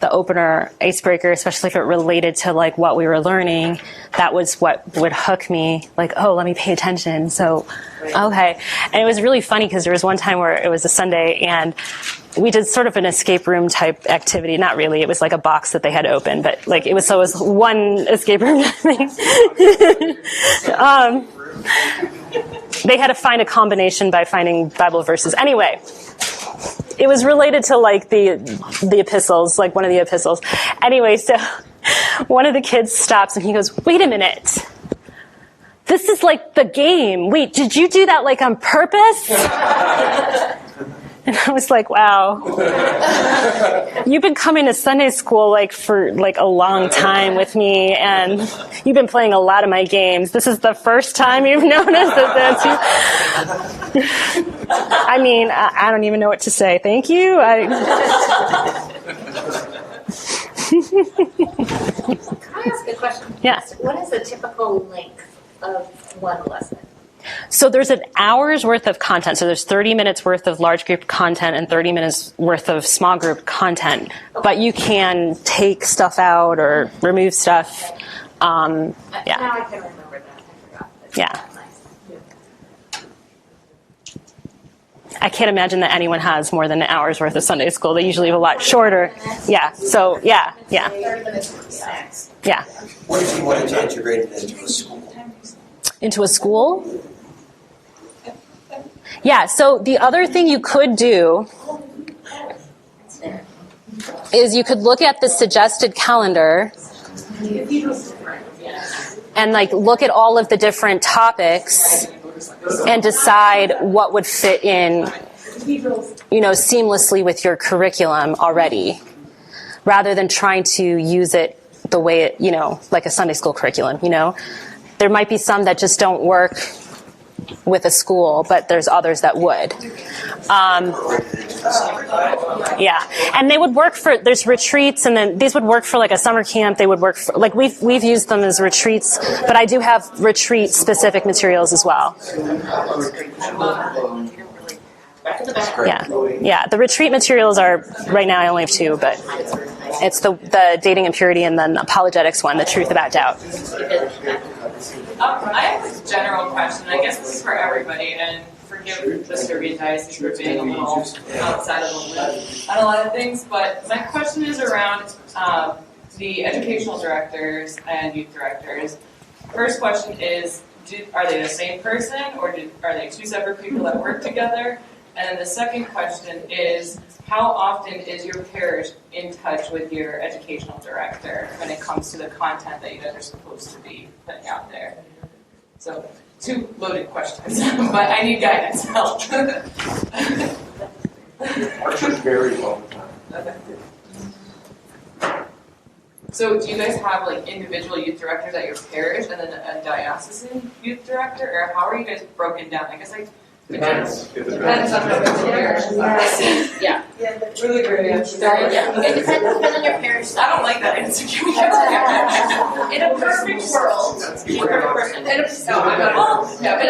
opener icebreaker, especially if it related to like what we were learning. That was what would hook me. Like, oh, let me pay attention. So, okay. And it was really funny because there was one time where it was a Sunday and we did sort of an escape room type activity. Not really. It was like a box that they had open, but like it was one escape room thing. They had to find a combination by finding Bible verses. Anyway, it was related to like the epistles, like one of the epistles. Anyway, so one of the kids stops and he goes, "Wait a minute. This is like the game. Wait, did you do that like on purpose?" And I was like, wow, you've been coming to Sunday school like for like a long time with me, and you've been playing a lot of my games. This is the first time you've noticed that I mean, I don't even know what to say. Thank you. Can I ask a question? Yes. What is the typical length of one lesson? So there's an hour's worth of content. So there's 30 minutes worth of large group content and 30 minutes worth of small group content. Okay. But you can take stuff out or remove stuff. Yeah. Now I can remember that. I forgot. Yeah. I can't imagine that anyone has more than an hour's worth of Sunday school. They usually have a lot shorter. Yeah. So, yeah. 30 minutes for snacks. Yeah. What if you wanted to integrate it into a school? Into a school? Yeah, so the other thing you could do is you could look at the suggested calendar and like look at all of the different topics and decide what would fit in, you know, seamlessly with your curriculum already, rather than trying to use it the way it, you know, like a Sunday school curriculum, you know. There might be some that just don't work with a school, but there's others that would. Yeah, and they would work for, there's retreats, and then these would work for like a summer camp. They would work for, like we've used them as retreats, but I do have retreat specific materials as well. Yeah. The retreat materials are, right now I only have 2, but it's the dating and purity and then apologetics one, the truth about doubt. I have this general question. I guess this is for everybody, and forgive the Shereen diocese for being a little outside of the loop on a lot of things. But my question is around the educational directors and youth directors. First question is, are they the same person, or are they 2 separate people that work together? And then the second question is, how often is your parish in touch with your educational director when it comes to the content that you guys are supposed to be putting out there? So, 2 loaded questions, but I need guidance help. Ours varies all the time. Okay. So do you guys have like individual youth directors at your parish and then a diocesan youth director, or how are you guys broken down? I guess like Depends. It depends on the parish. Yeah. Really great answer. Yeah, it depends on your parish. I don't like that answer. Can we In a perfect world, in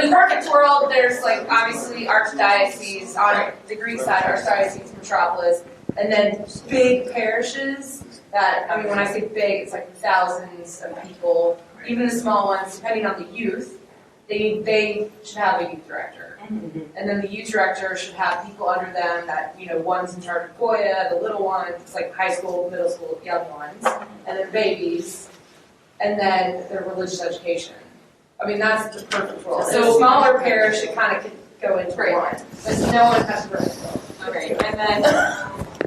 a perfect world, there's like obviously archdiocese on the Greek side, archdiocese metropolis, and then big parishes that, I mean, when I say big, it's like thousands of people. Even the small ones, depending on the youth, they should have a youth director. And then the youth director should have people under them that, you know, one's in charge of Goya, the little ones, like high school, middle school, young ones, and then babies, and then their religious education. I mean, that's the perfect world. So smaller parish, it kind of could go into one, but no one has to run. Okay, and then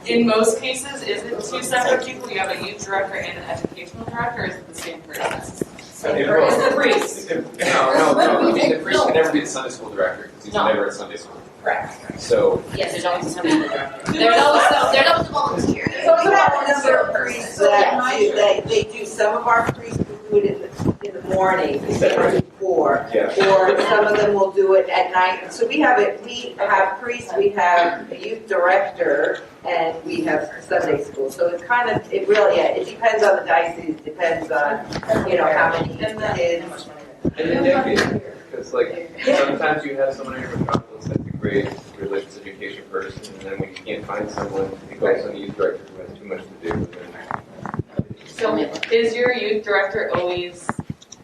in most cases, is it 2 separate people? You have a youth director and an educational director, or is it the same person? Or is the priest? No. I mean, the priest can never be the Sunday school director because he's never at Sunday school. Correct. So yes, there's always somebody director. There's always a volunteer. So we have a number of priests that they do. Some of our priests will do it in the morning, before, or some of them will do it at night. So we have priests, we have a youth director, and we have Sunday school. So it really, it depends on the diocese. Depends on how many kids. and then decades, because like sometimes you have someone in your metropolis that's a great religious education person, and then when you can't find someone, you go to some youth director who has too much to do. So is your youth director always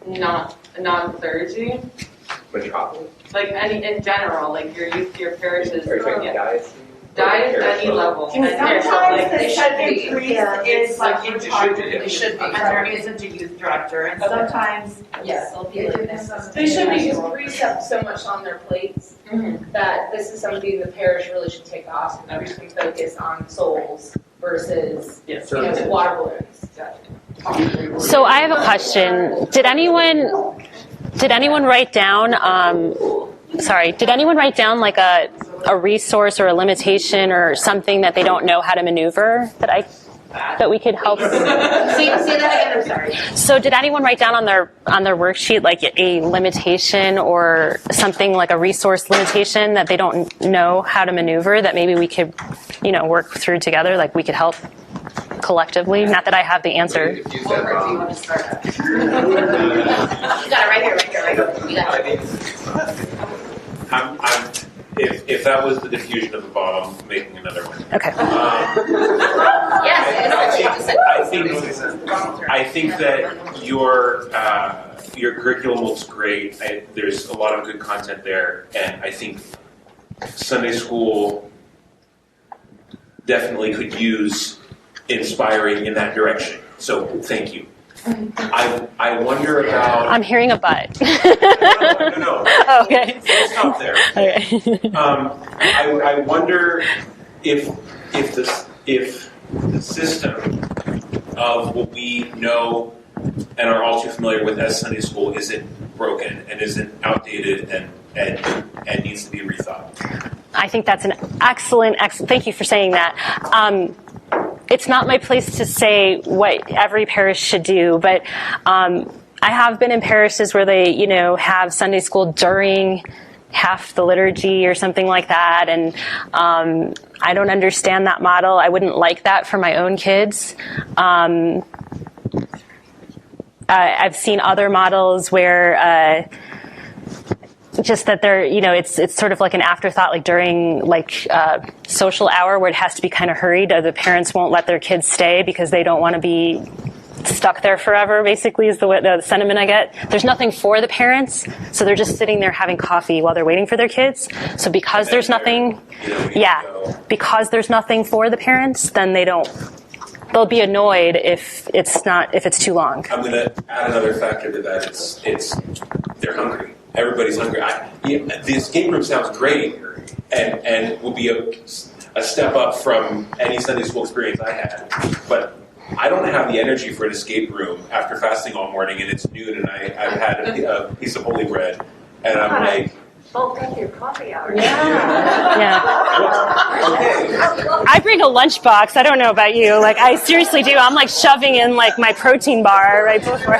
not non-clergy? Metropolis? Like in general, like your parishes. Are you talking diocese? Diet at any level. Sometimes they should be It's like in charge. They should be. And there isn't a youth director, and sometimes, yes, they'll be like this. they should be, because priests have so much on their plates that this is something the parish really should take off, and priests can focus on souls versus water balloons. So I have a question. Did anyone write down? Did anyone write down like a resource or a limitation or something that they don't know how to maneuver that we could help? Say that again. I'm sorry. So did anyone write down on their worksheet like a limitation or something like a resource limitation that they don't know how to maneuver that maybe we could, work through together, like we could help collectively? Not that I have the answer. You got it right here. You got it. If that was the diffusion of the bomb, I'm making another one. Okay. I think that your curriculum looks great. There's a lot of good content there, and I think Sunday school definitely could use inspiring in that direction. So thank you. I wonder about. I'm hearing a but. No. Okay. Don't stop there. Okay. I wonder if the system of what we know and are all too familiar with as Sunday school isn't broken and isn't outdated and needs to be rethought. I think that's an excellent. Thank you for saying that. It's not my place to say what every parish should do, but I have been in parishes where they, have Sunday school during half the liturgy or something like that. And I don't understand that model. I wouldn't like that for my own kids. I've seen other models where just that they're, it's sort of like an afterthought, like during social hour where it has to be kind of hurried. The parents won't let their kids stay because they don't want to be stuck there forever, basically, is the sentiment I get. There's nothing for the parents, so they're just sitting there having coffee while they're waiting for their kids. So because there's nothing, because there's nothing for the parents, then they'll be annoyed if it's too long. I'm going to add another factor to that. It's they're hungry. Everybody's hungry. The escape room sounds great and will be a step up from any Sunday school experience I had, but I don't have the energy for an escape room after fasting all morning and it's noon and I've had a piece of holy bread and I'm like, bulk up your coffee hour. Yeah. okay. I bring a lunchbox. I don't know about you. Like, I seriously do. I'm like shoving in like my protein bar right before.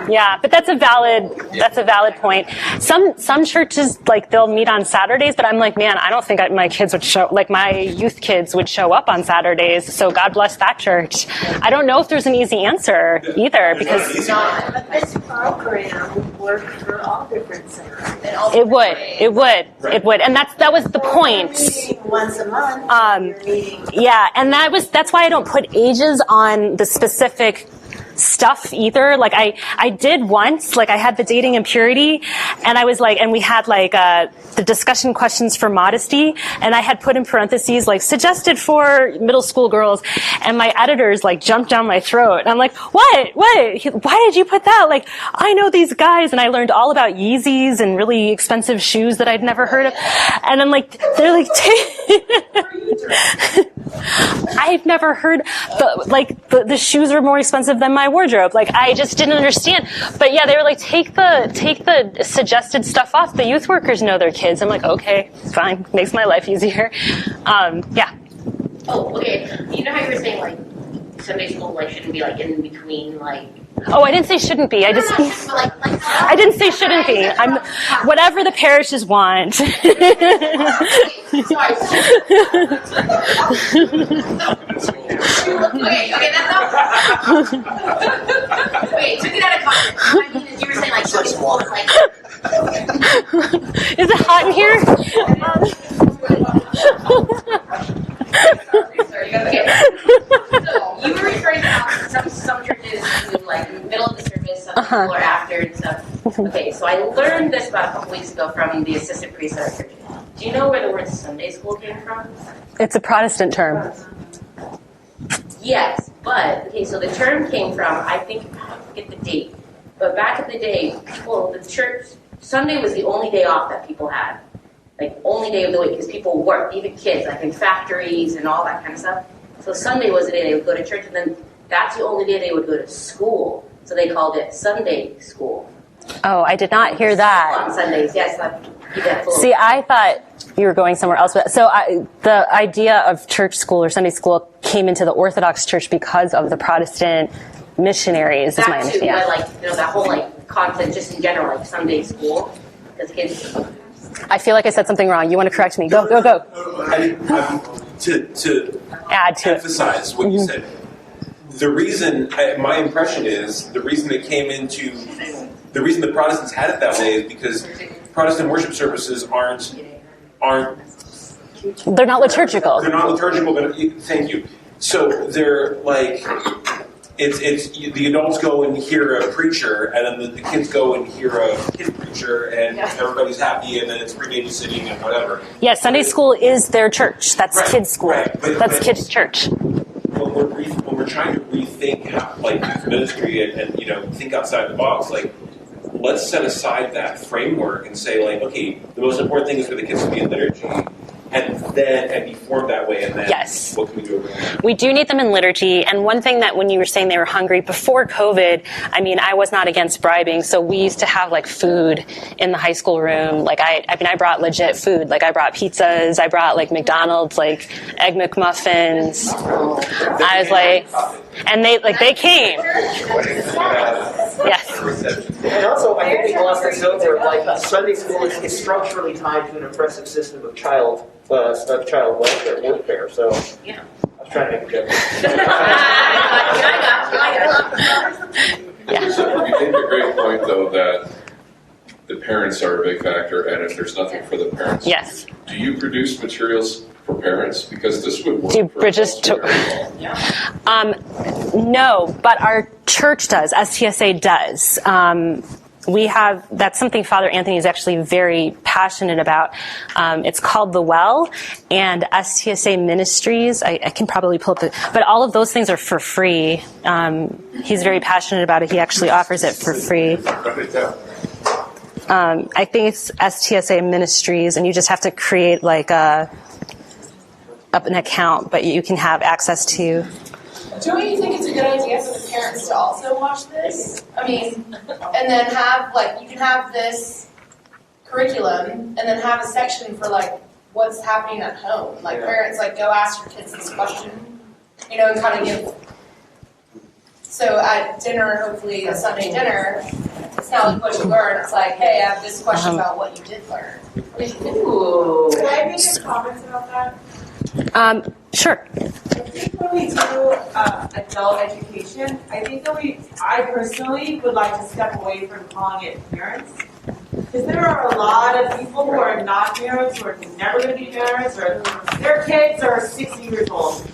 Yeah, but that's a valid point. Some churches, like, they'll meet on Saturdays, but I'm like, man, I don't think my kids would my youth kids would show up on Saturdays. So God bless that church. I don't know if there's an easy answer either, because But this program would work for all different centers. it would, and that was the point. Meeting once a month. You're meeting. Yeah, and that's why I don't put ages on the specific stuff either. Like I did once, like I had the dating and purity, and I was like, and we had like the discussion questions for modesty, and I had put in parentheses like suggested for middle school girls, and my editors like jumped down my throat. And I'm like, what? Why did you put that? Like, I know these guys, and I learned all about Yeezys and really expensive shoes that I'd never heard of, and I'm like, they're like, I've never heard the shoes were more expensive than my wardrobe. Like, I just didn't understand. But yeah, they were like, take the suggested stuff off. The youth workers know their kids. I'm like, okay, fine, makes my life easier. Yeah. Oh, okay. You know how you were saying like Sunday school like shouldn't be like in between like. Oh, I didn't say shouldn't be. I didn't say shouldn't be. I'm whatever the parishes want. Sorry. Okay, that's not. Wait, took it out of context. What I mean is you were saying like Sunday school is like. Is it hot in here? Sorry, okay. So you were referring to how some churches do like middle of the service, some people are after and stuff. Okay, so I learned this about a couple weeks ago from the assistant priest at our church. Do you know where the word Sunday school came from? It's a Protestant term. Yes, but okay, so the term came from, I forget the date, but back in the day, the church, Sunday was the only day off that people had. Like, only day of the week, because people worked, even kids, like in factories and all that kind of stuff. So Sunday was the day they would go to church, and then that's the only day they would go to school. So they called it Sunday school. Oh, I did not hear that. On Sundays, yes. See, I thought you were going somewhere else. But so the idea of church school or Sunday school came into the Orthodox Church because of the Protestant missionaries, is my understanding. That too, but like, that whole like concept just in general, like Sunday school, because kids. I feel like I said something wrong. You want to correct me? Go. To Add to emphasize what you said. The reason, my impression is, the reason the Protestants had it that way is because Protestant worship services aren't. They're not liturgical. They're not liturgical, but thank you. So they're like, it's the adults go and hear a preacher, and then the kids go and hear a kid preacher, and everybody's happy, and then it's free babysitting and whatever. Yeah, Sunday school is their church. That's kids' school. Right. That's kids' church. When we're trying to rethink like youth ministry and think outside the box, like let's set aside that framework and say like, okay, the most important thing is for the kids to be in liturgy, and be formed that way, and then Yes. what can we do around that? We do need them in liturgy. And one thing that when you were saying they were hungry before COVID, I mean, I was not against bribing. So we used to have like food in the high school room. Like I brought legit food. Like I brought pizzas. I brought like McDonald's, like Egg McMuffins. I was like, and they came. Yes. And also, I think people have to note there, like Sunday school is structurally tied to an oppressive system of child welfare, warfare. So, Yeah. I was trying to make a joke. So you make a great point, though, that the parents are a big factor, and if there's nothing for the parents, Yes. do you produce materials for parents? Because this would work Do for bridges adults to? very well. No, but our church does. STSA does. That's something Father Anthony is actually very passionate about. It's called The Well, and STSA Ministries, I can probably pull up but all of those things are for free. He's very passionate about it. He actually offers it for free. Write it down. I think it's STSA Ministries, and you just have to create like an account, but you can have access to. Don't you think it's a good idea for the parents to also watch this? I mean, and then have, like, you can have this curriculum and then have a section for, like, what's happening at home. Like, parents, like, go ask your kids this question, and kind of give. So at dinner, hopefully a Sunday dinner, it's not like what you learn. It's like, hey, I have this question about what you did learn. Ooh. Can I make a comment about that? Sure. I think when we do adult education, I think that I personally would like to step away from calling it parents. Because there are a lot of people who are not parents, who are never going to be parents, or their kids are 60 years old.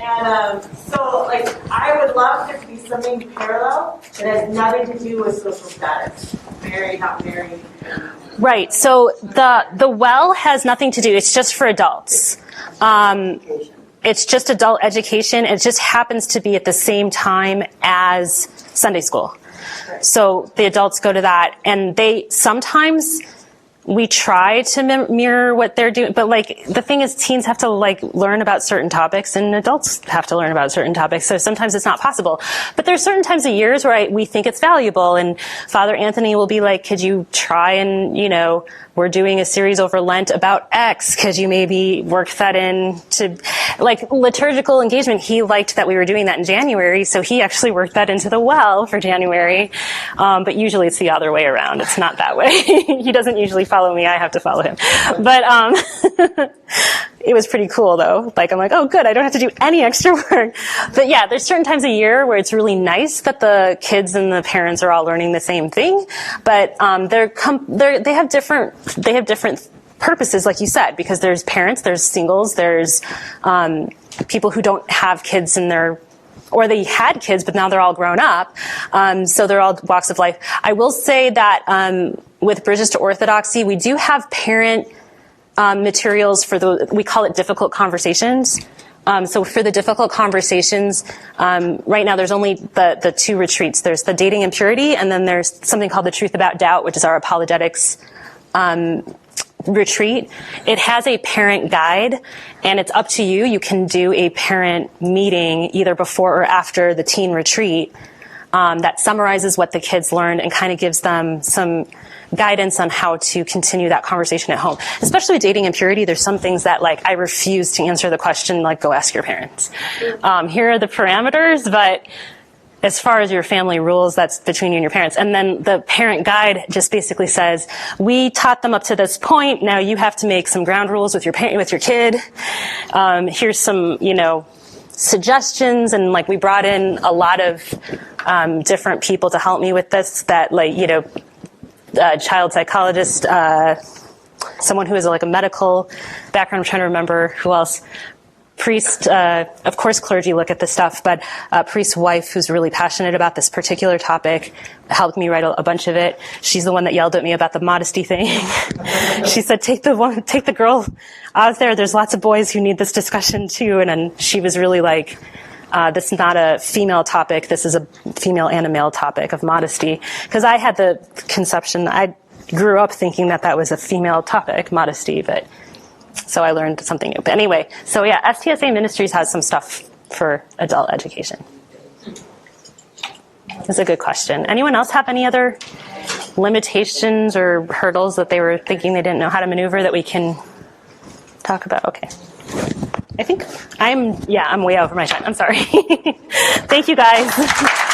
And so, like, I would love there to be something parallel that has nothing to do with social status. Married, not married. Right. So the Well has nothing to do. It's just for adults. It's just adult education. It just happens to be at the same time as Sunday school. So the adults go to that, and sometimes we try to mirror what they're doing, but like the thing is, teens have to like learn about certain topics, and adults have to learn about certain topics. So sometimes it's not possible. But there's certain times of years where we think it's valuable, and Father Anthony will be like, "Could you try and we're doing a series over Lent about X. Could you maybe work that in to like liturgical engagement?" He liked that we were doing that in January, so he actually worked that into the Well for January. But usually it's the other way around. It's not that way. He doesn't usually follow me. I have to follow him. But it was pretty cool though. Like I'm like, oh good, I don't have to do any extra work. But yeah, there's certain times a year where it's really nice that the kids and the parents are all learning the same thing. But they have different purposes, like you said, because there's parents, there's singles, there's people who don't have kids or they had kids, but now they're all grown up. So they're all walks of life. I will say that with Bridges to Orthodoxy, we do have parent materials we call it difficult conversations. So for the difficult conversations, right now there's only the two retreats. There's the dating and purity, and then there's something called the truth about doubt, which is our apologetics retreat. It has a parent guide, and it's up to you. You can do a parent meeting either before or after the teen retreat that summarizes what the kids learned and kind of gives them some guidance on how to continue that conversation at home. Especially with dating and purity, there's some things that like I refuse to answer the question, like go ask your parents. Here are the parameters, but as far as your family rules, that's between you and your parents. And then the parent guide just basically says, we taught them up to this point. Now you have to make some ground rules with your kid. Here's some, suggestions. And like we brought in a lot of different people to help me with this that child psychologist, someone who has like a medical background. I'm trying to remember who else. Priest, of course, clergy look at this stuff, but priest's wife, who's really passionate about this particular topic, helped me write a bunch of it. She's the one that yelled at me about the modesty thing. She said, take the girl out there. There's lots of boys who need this discussion too. And then she was really like, this is not a female topic. This is a female and a male topic of modesty. Because I had the conception, I grew up thinking that was a female topic, modesty, but So I learned something new. But anyway, so yeah, STSA Ministries has some stuff for adult education. That's a good question. Anyone else have any other limitations or hurdles that they were thinking they didn't know how to maneuver that we can talk about? Okay. I think I'm way over my time. I'm sorry. Thank you guys.